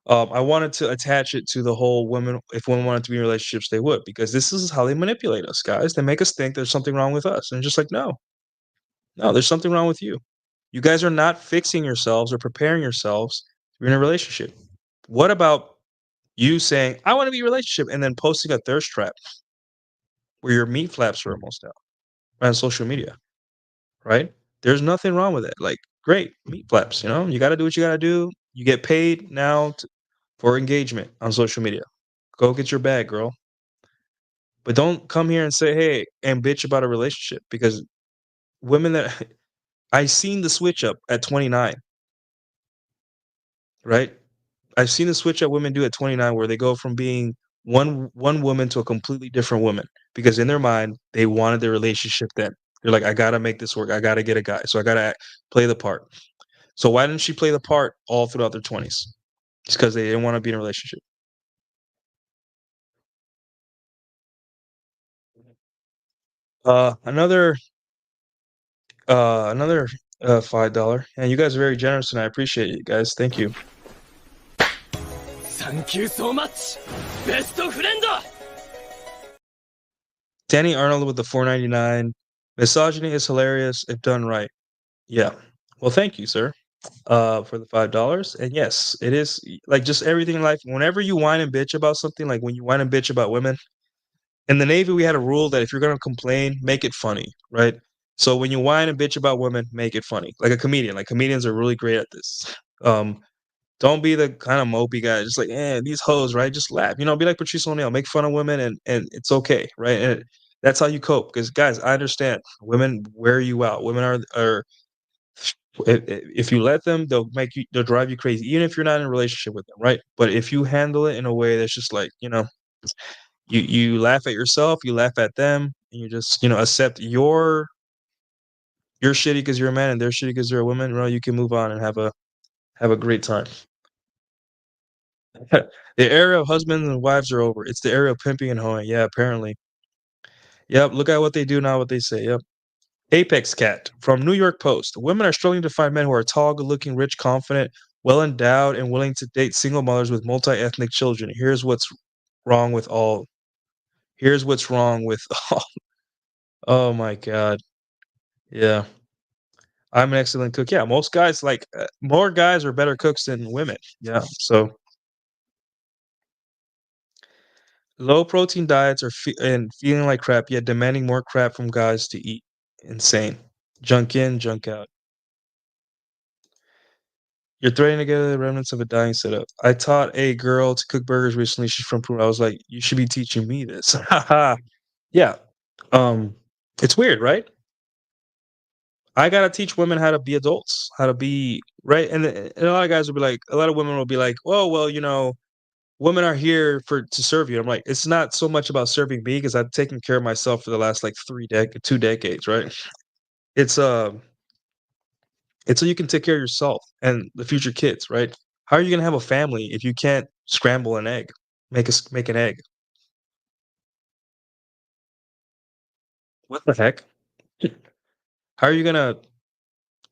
I wanted to attach it to the whole women if women wanted to be in relationships, they would, because this is how they manipulate us, guys. They make us think there's something wrong with us. And just like, no, no, there's something wrong with you. You guys are not fixing yourselves or preparing yourselves to be in a relationship. What about you saying, I want to be in a relationship, and then posting a thirst trap where your meat flaps are almost out on social media, right? There's nothing wrong with it. Like, great, meat flaps, you got to do what you got to do. You get paid now for engagement on social media. Go get your bag, girl. But don't come here and say, hey, and bitch about a relationship because women that I seen the switch up at 29, right? I've seen the switch up women do at 29 where they go from being one woman to a completely different woman because in their mind they wanted the relationship then. They're like, I gotta make this work. I gotta get a guy. So I gotta play the part. So why didn't she play the part all throughout their 20s? It's because they didn't want to be in a relationship. Another another $5. And you guys are very generous and I appreciate it, guys. Thank you. Thank you so much! Best friend! Danny Arnold with the 4.99. Misogyny is hilarious if done right. Yeah. Well, thank you, sir, for the $5. And yes, it is like just everything in life. Whenever you whine and bitch about something, like when you whine and bitch about women, in the Navy, we had a rule that if you're gonna complain, make it funny, right? So when you whine and bitch about women, make it funny. Like a comedian. Like comedians are really great at this. Um, don't be the kind of mopey guy, just like, these hoes, right? Just laugh. Be like Patrice O'Neal, make fun of women and it's okay, right? And that's how you cope. Because guys, I understand women wear you out. Women are if you let them, they'll drive you crazy, even if you're not in a relationship with them, right? But if you handle it in a way that's just like, you laugh at yourself, you laugh at them, and you just, accept you're shitty because you're a man and they're shitty because you're a woman, you can move on and have a great time. The era of husbands and wives are over. It's the era of pimping and hoeing. Yeah, apparently. Yep, look at what they do, not what they say. Yep. Apex Cat from New York Post. Women are struggling to find men who are tall, good looking, rich, confident, well endowed, and willing to date single mothers with multi ethnic children. Wrong with all. Here's what's wrong with all. Oh my God. Yeah. I'm an excellent cook. Yeah, most guys more guys are better cooks than women. Yeah. So low protein diets and feeling like crap, yet demanding more crap from guys to eat. Insane. Junk in, junk out. You're throwing together the remnants of a dying setup. I taught a girl to cook burgers recently. She's from Peru. I was like, you should be teaching me this. Haha. Yeah. Um, it's weird, right? I gotta teach women how to be adults, how to be right. And a lot of guys will be like, a lot of women will be like, oh well, women are here to serve you. I'm like, it's not so much about serving me because I've taken care of myself for the last like 2 decades, right? It's it's so you can take care of yourself and the future kids, right? How are you gonna have a family if you can't scramble an egg, make an egg? What the heck? How are you gonna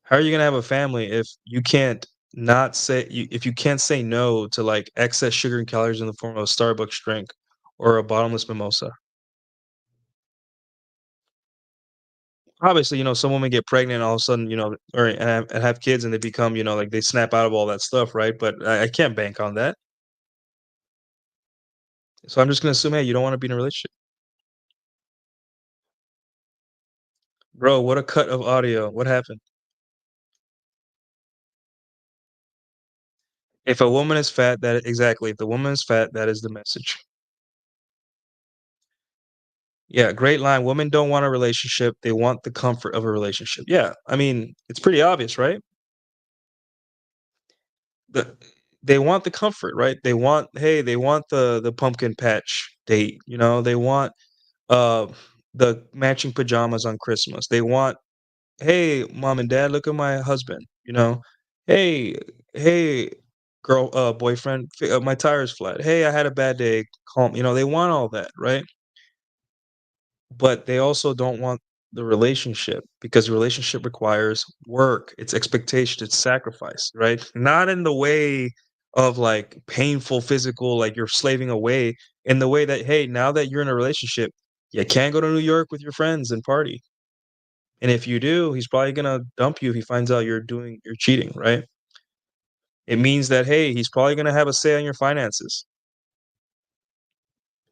how are you gonna have a family if you can't not say if you can't say no to like excess sugar and calories in the form of a Starbucks drink or a bottomless mimosa? Obviously, some women get pregnant all of a sudden, or and have kids and they become, like they snap out of all that stuff, right? But I can't bank on that. So I'm just gonna assume, hey, you don't want to be in a relationship. Bro, what a cut of audio. What happened? If a woman is fat, exactly. If the woman is fat, that is the message. Yeah, great line. Women don't want a relationship. They want the comfort of a relationship. Yeah. I mean, it's pretty obvious, right? The they want the comfort, right? They want the pumpkin patch date, they want uh the matching pajamas on Christmas. They want, hey, mom and dad, look at my husband. Hey, hey, boyfriend, my tire's flat. Hey, I had a bad day. Calm. They want all that, right? but they also don't want the relationship because the relationship requires work, it's expectation, it's sacrifice, right? Not in the way of like painful physical, like you're slaving away, in the way that, hey, now that you're in a relationship, you can't go to New York with your friends and party. And if you do, he's probably gonna dump you if he finds out you're cheating, right? It means that, hey, he's probably gonna have a say on your finances.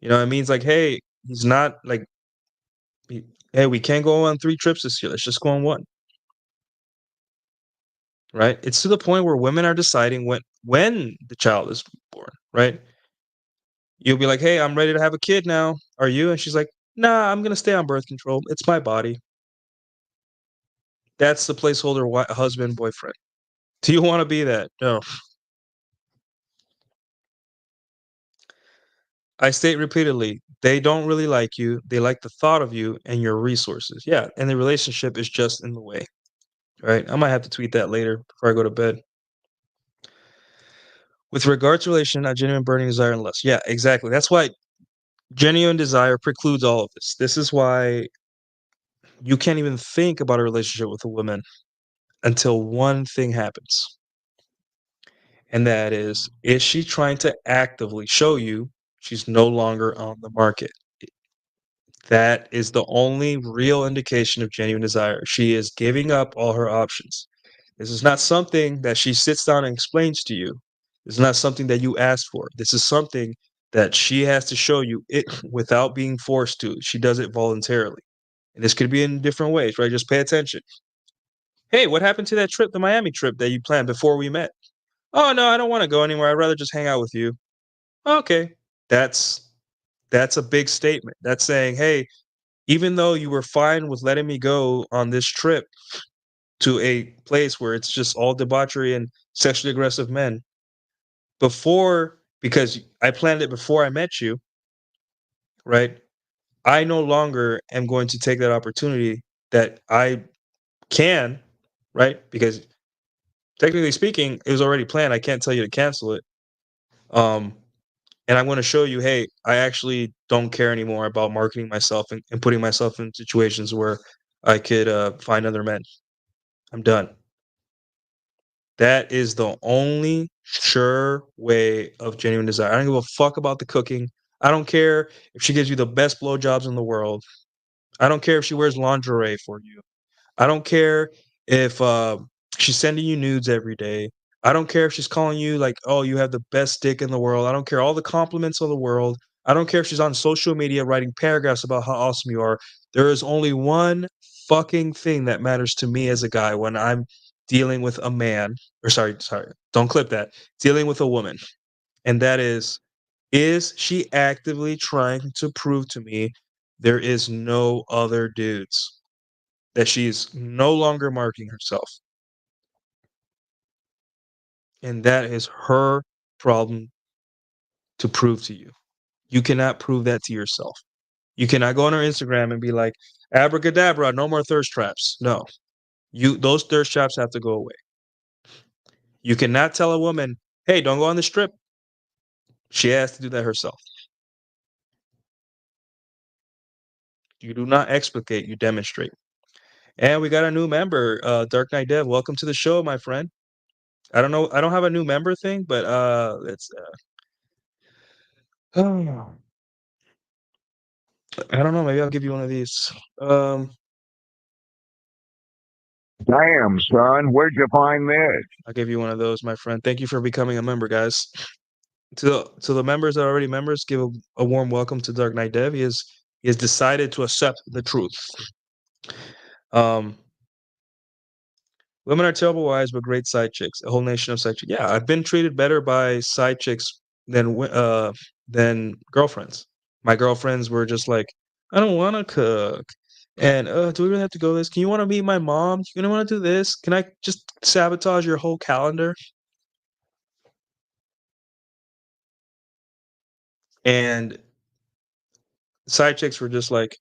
You know, it means like, hey, he's not like, hey, we can't go on 3 trips this year. Let's just go on 1. Right? It's to the point where women are deciding when the child is born, right? You'll be like, "Hey, I'm ready to have a kid now. Are you?" And she's like, "Nah, I'm gonna stay on birth control. It's my body." That's the placeholder husband, boyfriend. Do you wanna be that? No. I state repeatedly, they don't really like you. They like the thought of you and your resources. Yeah, and the relationship is just in the way, right? I might have to tweet that later before I go to bed. With regard to relation, a genuine burning desire and lust. Yeah, exactly. That's why genuine desire precludes all of this. This is why you can't even think about a relationship with a woman until one thing happens. And that is she trying to actively show you she's no longer on the market? That is the only real indication of genuine desire. She is giving up all her options. This is not something that she sits down and explains to you. This is not something that you ask for. This is something that she has to show you it without being forced to. She does it voluntarily. And this could be in different ways, right? Just pay attention. Hey, what happened to that trip, the Miami trip that you planned before we met? Oh no, I don't want to go anywhere. I'd rather just hang out with you. Okay. That's that's a big statement. That's saying, hey, even though you were fine with letting me go on this trip to a place where it's just all debauchery and sexually aggressive men before, because I planned it before I met you, right? I no longer am going to take that opportunity that I can, right? Because technically speaking, it was already planned. I can't tell you to cancel it. Um, and I'm going to show you, hey, I actually don't care anymore about marketing myself and putting myself in situations where I could find other men. I'm done. That is the only sure way of genuine desire. I don't give a fuck about the cooking. I don't care if she gives you the best blowjobs in the world. I don't care if she wears lingerie for you. I don't care if she's sending you nudes every day. I don't care if she's calling you like, "Oh, you have the best dick in the world." I don't care all the compliments of the world. I don't care if she's on social media writing paragraphs about how awesome you are. There is only one fucking thing that matters to me as a guy when I'm dealing with a man, or sorry, don't clip that. Dealing with a woman, and that is she actively trying to prove to me there is no other dudes? That she's no longer marking herself. And that is her problem to prove to you. You cannot prove that to yourself. You cannot go on her Instagram and be like, abracadabra, no more thirst traps. No. Those thirst traps have to go away. You cannot tell a woman, hey, don't go on the strip. She has to do that herself. You do not explicate, you demonstrate. And we got a new member, Dark Knight Dev. Welcome to the show, my friend. I don't know. I don't have a new member thing, but let's I don't know. Maybe I'll give you one of these. Um, Damn, son, where'd you find this? I'll give you one of those, my friend. Thank you for becoming a member, guys. To the members that are already members, give a warm welcome to Dark Knight Dev. He has decided to accept the truth. Um, women are terrible wives, but great side chicks. A whole nation of side chicks. Yeah, I've been treated better by side chicks than girlfriends. My girlfriends were just like, I don't want to cook. And do we really have to go this? Can you want to meet my mom? You gonna want to do this? Can I just sabotage your whole calendar? And side chicks were just like,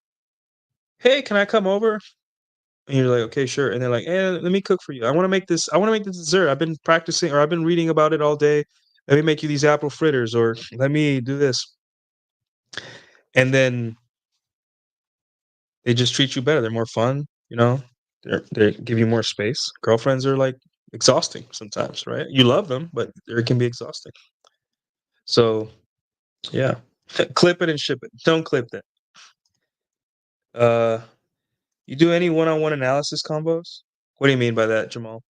"Hey, can I come over?" And you're like, "Okay, sure." And they're like, "Eh, let me cook for you. I want to make this. I want to make this dessert. I've been practicing, or I've been reading about it all day. Let me make you these apple fritters, or let me do this." And then They just treat you better. They're more fun, you know. They give you more space. Girlfriends are like exhausting sometimes, right? You love them, but it can be exhausting. So yeah, clip it and ship it. Don't clip that. Uh, you do any one-on-one analysis combos? What do you mean by that, Jamal?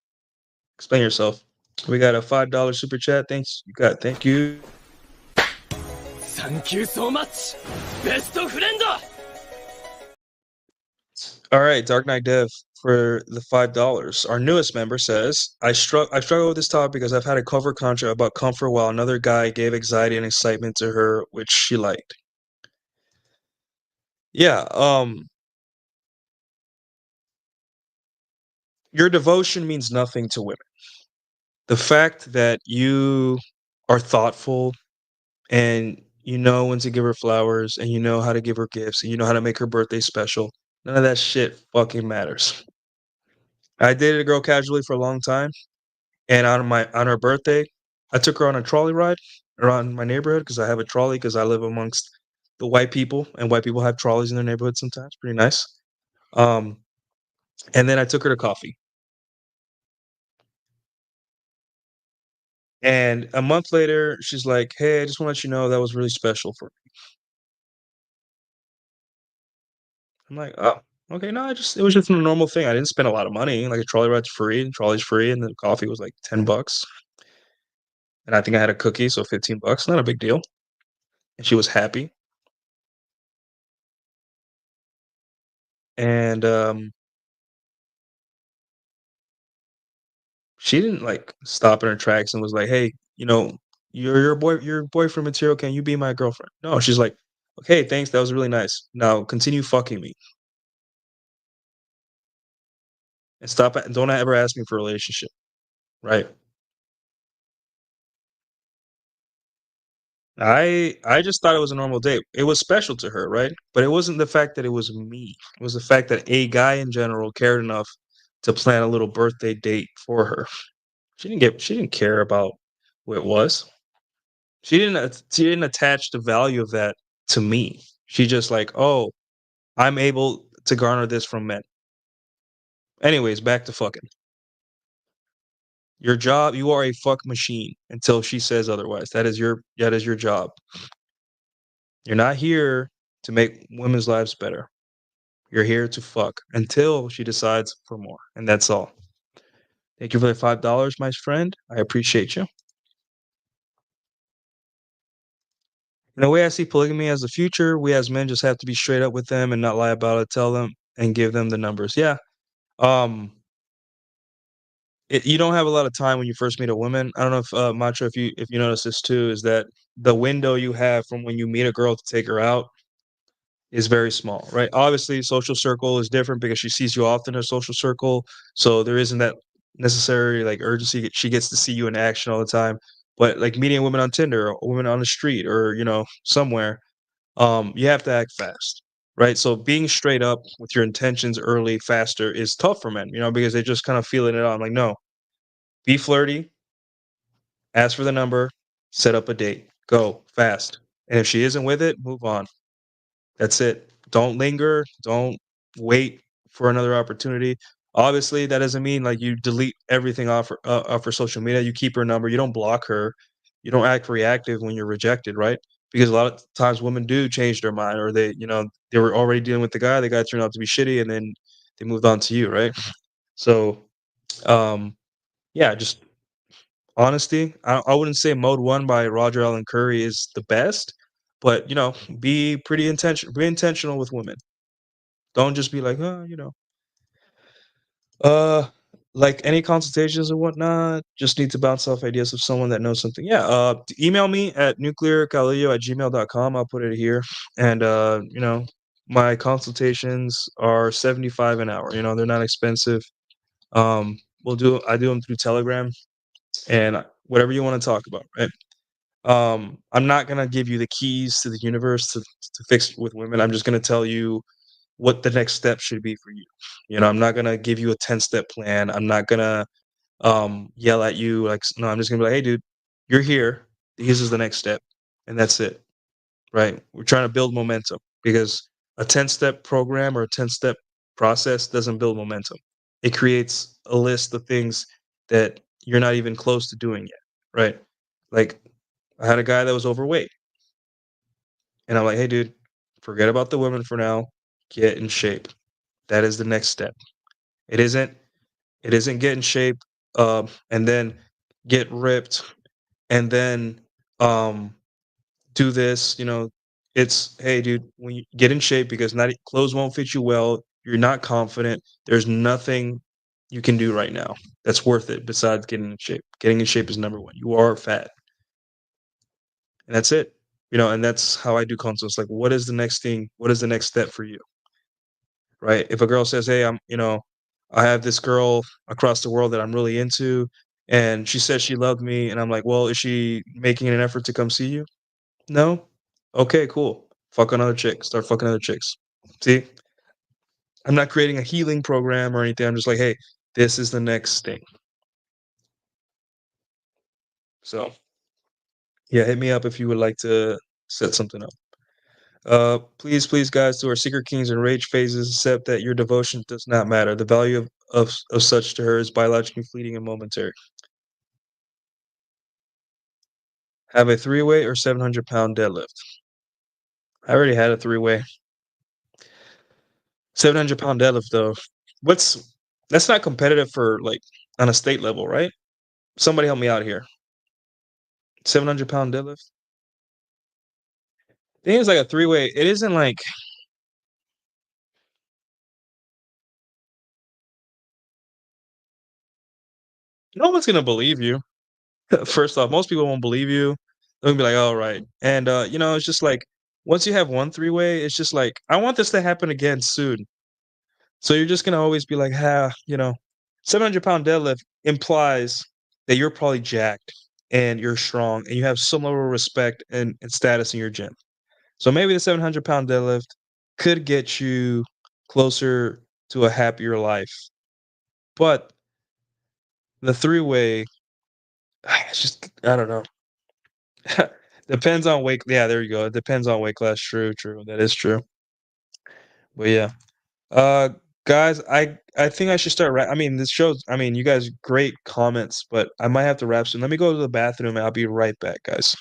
Explain yourself. We got a $5 super chat. Thanks. Thank you. Thank you so much! Best friend! All right, Dark Knight Dev for the $5. Our newest member says, I struggle with this topic because I've had a cover contra about comfort while another guy gave anxiety and excitement to her, which she liked. Yeah, your devotion means nothing to women. The fact that you are thoughtful and you know when to give her flowers and you know how to give her gifts and you know how to make her birthday special, none of that shit fucking matters. I dated a girl casually for a long time, and on her birthday, I took her on a trolley ride around my neighborhood because I have a trolley because I live amongst the white people, and white people have trolleys in their neighborhood sometimes. Pretty nice. Um, and then I took her to coffee. And a month later, she's like, "Hey, I just want to let you know that was really special for me." I'm like, "Oh, okay. No, it was just a normal thing. I didn't spend a lot of money. Like a trolley ride's free, and trolley's free, and the coffee was like $10. And I think I had a cookie, so $15. Not a big deal." And she was happy. And she didn't like stop in her tracks and was like, "Hey, your boyfriend material. Can you be my girlfriend?" No, she's like, "Okay, thanks. That was really nice. Now continue fucking me and stop. Don't ever ask me for a relationship." Right? I just thought it was a normal date. It was special to her, right? But it wasn't the fact that it was me. It was the fact that a guy in general cared enough to plan a little birthday date for her. She didn't care about who it was. She didn't attach the value of that to me. She just like, "Oh, I'm able to garner this from men." Anyways, back to fucking. Your job, you are a fuck machine until she says otherwise. That is your job. You're not here to make women's lives better. You're here to fuck until she decides for more. And that's all. Thank you for the $5, my friend. I appreciate you. In a way, I see polygamy as the future. We as men just have to be straight up with them and not lie about it. Tell them and give them the numbers. Yeah. Um, you don't have a lot of time when you first meet a woman. I don't know if Mantra, if you notice this too, is that the window you have from when you meet a girl to take her out is very small, right? Obviously, social circle is different because she sees you often in her social circle, so there isn't that necessary like urgency. She gets to see you in action all the time. But like meeting a woman on Tinder or a woman on the street or somewhere, you have to act fast, right? So being straight up with your intentions early, faster is tough for men, because they just kind of feeling it out. I'm like, no, be flirty, ask for the number, set up a date, go fast. And if she isn't with it, move on. That's it. Don't linger. Don't wait for another opportunity. Obviously, that doesn't mean like you delete everything off her social media. You keep her number. You don't block her. You don't act reactive when you're rejected, right? Because a lot of times women do change their mind, or they were already dealing with the guy. The guy turned out to be shitty, and then they moved on to you, right? So, yeah, just honesty. I wouldn't say Mode One by Roger Allen Curry is the best, but be pretty intentional. Be intentional with women. Don't just be like, uh, like any consultations or whatnot. Just need to bounce off ideas of someone that knows something. Yeah. Email me at nuclearcalillo@gmail.com. I'll put it here, and my consultations are 75 an hour. They're not expensive. I do them through Telegram and whatever you want to talk about, right? I'm not gonna give you the keys to the universe to fix with women. I'm just gonna tell you what the next step should be for you. I'm not gonna give you a 10-step plan. I'm not gonna yell at you like no, I'm just gonna be like, hey dude, you're here. This is the next step. And that's it. Right? We're trying to build momentum because A 10-step program or a 10-step process doesn't build momentum. It creates a list of things that you're not even close to doing yet, right? Like, I had a guy that was overweight, and I'm like, "Hey, dude, forget about the women for now. Get in shape. That is the next step. It isn't get in shape, and then get ripped, and then um, do this. It's, hey, dude, when you get in shape, because not clothes won't fit you well. You're not confident. There's nothing you can do right now that's worth it besides getting in shape. Getting in shape is number one. You are fat, and that's it. And that's how I do consults. Like, what is the next thing? What is the next step for you? Right? If a girl says, "Hey, I have this girl across the world that I'm really into, and she says she loved me," and I'm like, "Well, is she making an effort to come see you?" No? Okay, cool. Fuck another chick. Start fucking other chicks. See? I'm not creating a healing program or anything. I'm just like, hey, this is the next thing. So, yeah, hit me up if you would like to set something up. Please, please, guys, to our secret kings and rage phases, accept that your devotion does not matter. The value of such to her is biologically fleeting and momentary. Have a 3-way or 700-pound deadlift. I already had a 3-way. 700-pound deadlift, though. That's not competitive for, like, on a state level, right? Somebody help me out here. 700-pound deadlift? I think it's like a 3-way. It isn't like, no one's gonna believe you. First off, most people won't believe you. They'll be like, "Oh, right." And, it's just like, once you have one 3-way, it's just like, I want this to happen again soon. So you're just gonna always be like, 700-pound deadlift implies that you're probably jacked and you're strong and you have some level of respect and status in your gym. So maybe the 700-pound deadlift could get you closer to a happier life. But the 3-way, it's just, I don't know. Depends on weight. Yeah, there you go. It depends on weight class. True, true. That is true. But yeah. Uh guys, I think I should start I mean, this shows, you guys, great comments, but I might have to wrap soon. Let me go to the bathroom and I'll be right back, guys.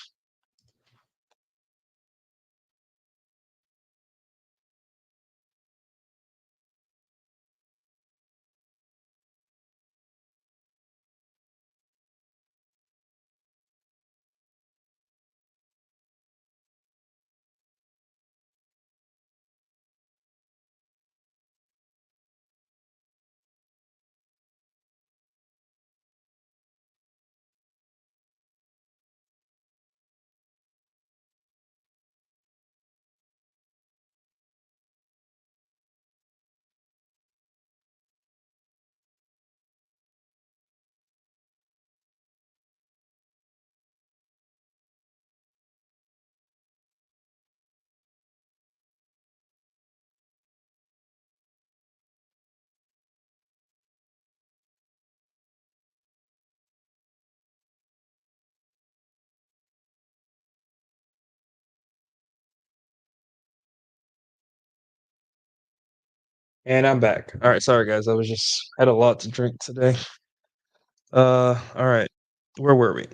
And I'm back. All right, sorry guys. I was just had a lot to drink today. All right. Where were we?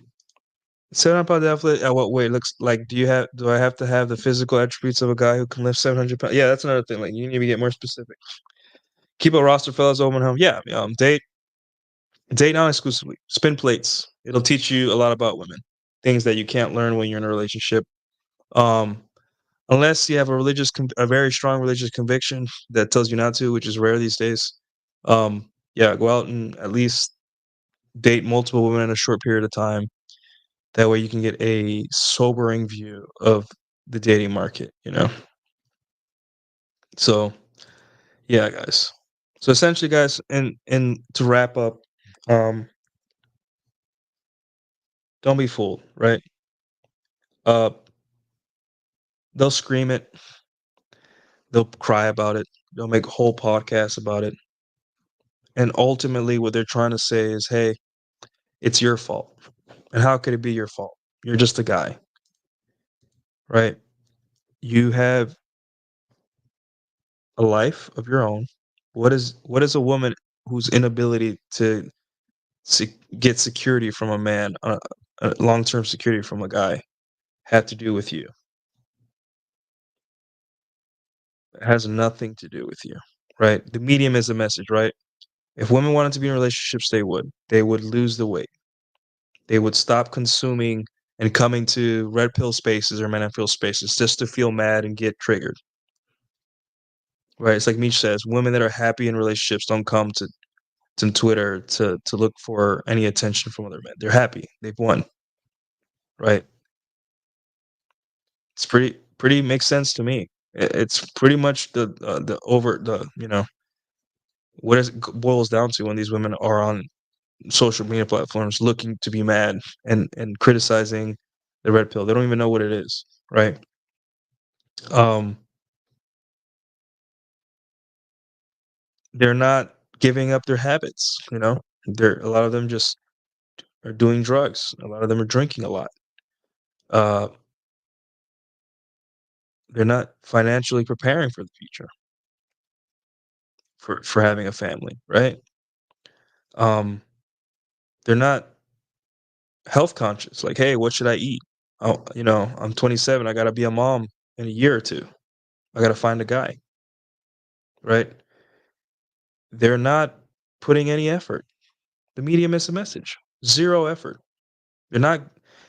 700-pound deadlift at what weight? Looks like, do I have to have the physical attributes of a guy who can lift 700 pounds? Yeah, that's another thing. Like, you need to get more specific. Keep a roster, fellas, open home. Yeah, date non-exclusively. Spin plates. It'll teach you a lot about women. Things that you can't learn when you're in a relationship. Um, unless you have a very strong religious conviction that tells you not to, which is rare these days. Yeah, go out and at least date multiple women in a short period of time. That way you can get a sobering view of the dating market. So, yeah, guys. So essentially, guys, and to wrap up, um, don't be fooled, right? Uh, they'll scream it, they'll cry about it, they'll make whole podcasts about it, and ultimately, what they're trying to say is, "Hey, it's your fault." And how could it be your fault? You're just a guy, right? You have a life of your own. What is a woman whose inability to get security from a man, long-term security from a guy, have to do with you? It has nothing to do with you, right? The medium is the message, right? If women wanted to be in relationships, they would. They would lose the weight. They would stop consuming and coming to red pill spaces or men and pill spaces just to feel mad and get triggered. Right? It's like Meech says, women that are happy in relationships don't come to Twitter to look for any attention from other men. They're happy. They've won. Right? It's pretty makes sense to me. It's pretty much the over the what it boils down to when these women are on social media platforms looking to be mad and criticizing the red pill. They don't even know what it is, right? Um, they're not giving up their habits. They're a lot of them just are doing drugs. A lot of them are drinking a lot. Uh, they're not financially preparing for the future for having a family, right? Um, they're not health conscious. Like, hey, what should I eat? Oh, I'm 27. I got to be a mom in a year or two. I got to find a guy, right? They're not putting any effort. The media missed a message. Zero effort. They're not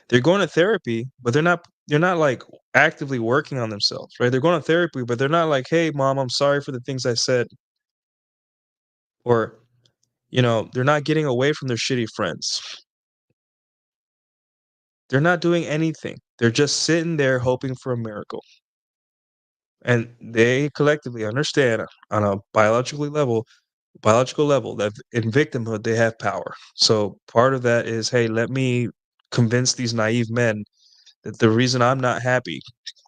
they're going to therapy, but they're not like actively working on themselves, right? They're going to therapy, but they're not like, "Hey mom, I'm sorry for the things I said." Or, they're not getting away from their shitty friends. They're not doing anything. They're just sitting there hoping for a miracle. And they collectively understand on a biological level that in victimhood they have power. So part of that is, hey, let me convince these naive men that the reason I'm not happy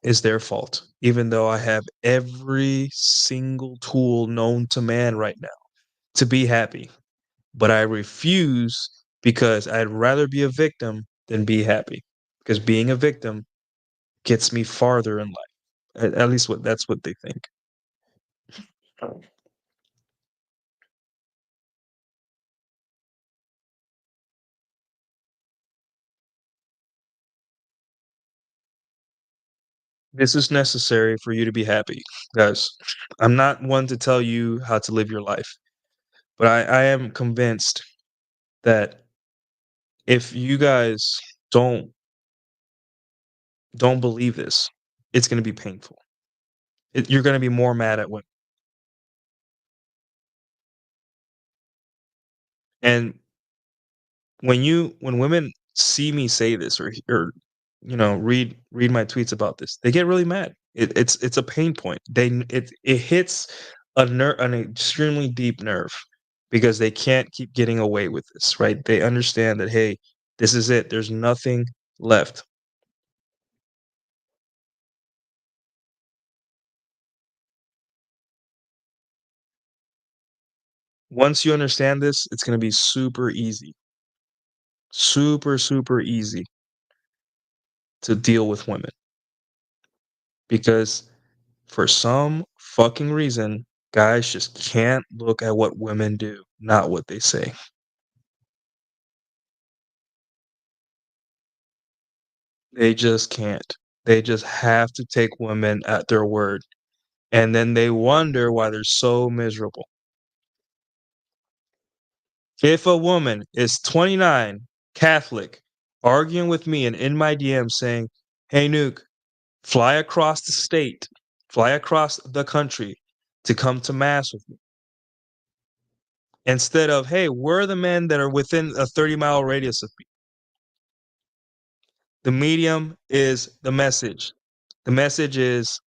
is their fault, even though I have every single tool known to man right now to be happy. But I refuse because I'd rather be a victim than be happy. Because being a victim gets me farther in life. At least that's what they think. This is necessary for you to be happy, guys. I'm not one to tell you how to live your life, but I am convinced that if you guys don't don't believe this, it's going to be painful. You're going to be more mad at women. And when women see me say this or read my tweets about this, they get really mad. It's a pain point. It hits an extremely deep nerve because they can't keep getting away with this, right? They understand that, hey, this is it. There's nothing left. Once you understand this, it's going to be super easy. Super, super easy to deal with women because for some fucking reason, guys just can't look at what women do, not what they say. They just can't. They just have to take women at their word. And then they wonder why they're so miserable. If a woman is 29, Catholic, arguing with me and in my DM saying, hey, Nuke, fly across the state, fly across the country to come to Mass with me. Instead of, hey, we're the men that are within a 30-mile radius of me. The medium is the message. The message is,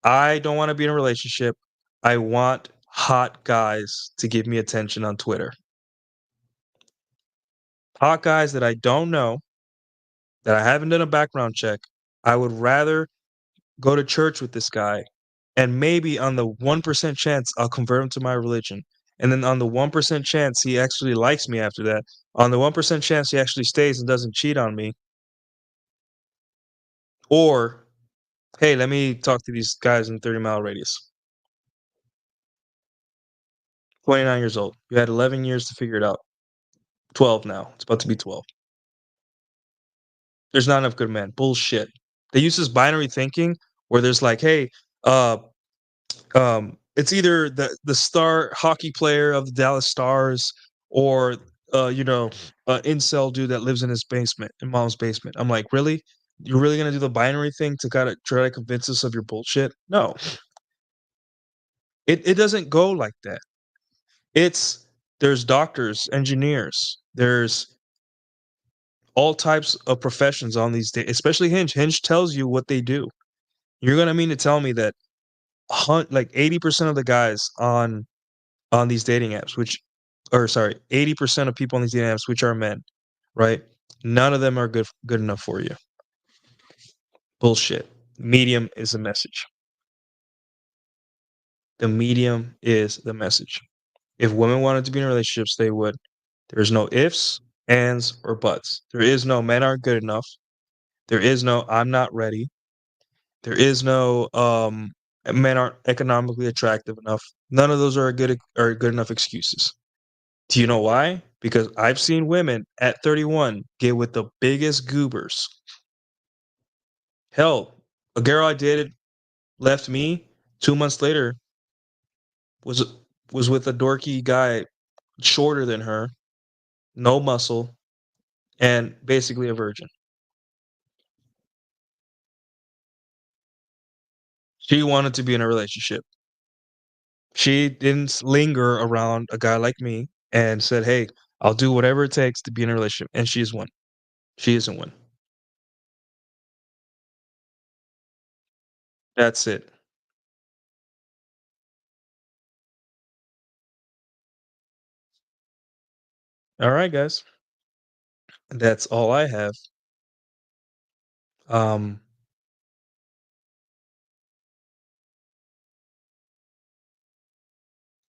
I don't want to be in a relationship. I want hot guys to give me attention on Twitter. Hot guys that I don't know, that I haven't done a background check. I would rather go to church with this guy and maybe on the 1% chance I'll convert him to my religion. And then on the 1% chance he actually likes me after that, on the 1% chance he actually stays and doesn't cheat on me. Or, hey, let me talk to these guys in 30-mile radius. 29 years old. You had 11 years to figure it out. 12 now. It's about to be 12. There's not enough good men. Bullshit. They use this binary thinking where there's like, hey, uh, it's either the star hockey player of the Dallas Stars or incel dude that lives in his basement, in mom's basement. I'm like, really? You're really gonna do the binary thing to kind of try to convince us of your bullshit? No, it doesn't go like that. There's doctors, engineers, there's all types of professions on these days, especially Hinge. Hinge tells you what they do. You're gonna mean to tell me that like 80% of the guys on these dating apps, 80% of people on these dating apps, which are men, right? None of them are good enough for you. Bullshit. Medium is the message. The medium is the message. If women wanted to be in relationships, they would. There's no ifs, ands, or buts. There is no men aren't good enough. There is no I'm not ready. There is no men aren't economically attractive enough. None of those are good enough excuses. Do you know why? Because I've seen women at 31 get with the biggest goobers. Hell, a girl I dated left me 2 months later was with a dorky guy shorter than her, no muscle, and basically a virgin. She wanted to be in a relationship. She didn't linger around a guy like me and said, "Hey, I'll do whatever it takes to be in a relationship." And she is one. She isn't one. That's it. All right, guys. That's all I have. Um,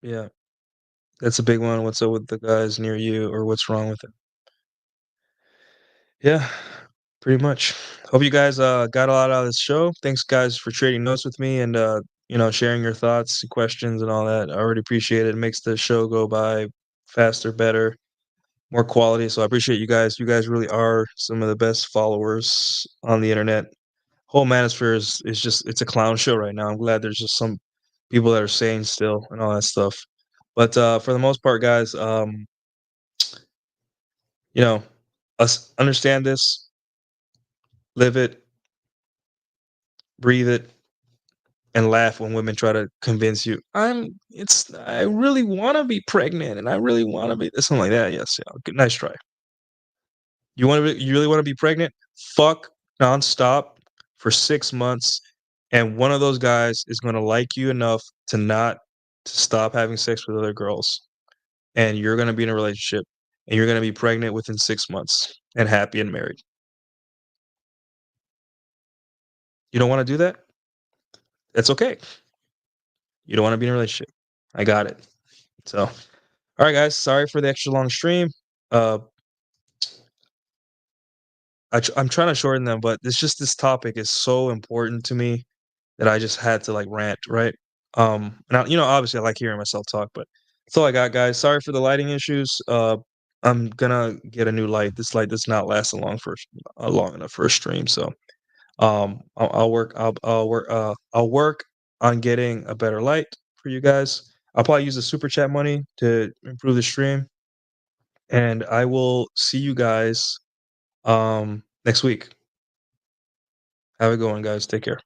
yeah, that's a big one. What's up with the guys near you, or what's wrong with it? Yeah, pretty much. Hope you guys got a lot out of this show. Thanks, guys, for trading notes with me and sharing your thoughts, questions, and all that. I really appreciate it. It makes the show go by faster, better, more quality. So I appreciate you guys. You guys really are some of the best followers on the internet. Whole manosphere is just it's a clown show right now. I'm glad there's just some people that are sane still and all that stuff. But for the most part, guys, you know, us understand this, live it, breathe it, and laugh when women try to convince you I really want to be pregnant and I really want to be something like that. Yes, yeah, good, nice try. You really want to be pregnant? Fuck nonstop for 6 months, and one of those guys is going to like you enough to stop having sex with other girls, and you're going to be in a relationship, and you're going to be pregnant within 6 months and happy and married. You don't want to do that? That's okay. You don't want to be in a relationship. I got it. So, all right, guys. Sorry for the extra long stream. Uh, I'm trying to shorten them, but this topic is so important to me that I just had to like rant, right? And obviously I like hearing myself talk, but that's all I got, guys. Sorry for the lighting issues. I'm gonna get a new light. This light does not last long enough for a stream, so I'll work. I'll work on getting a better light for you guys. I'll probably use the super chat money to improve the stream, and I will see you guys next week. Have a good one, guys. Take care.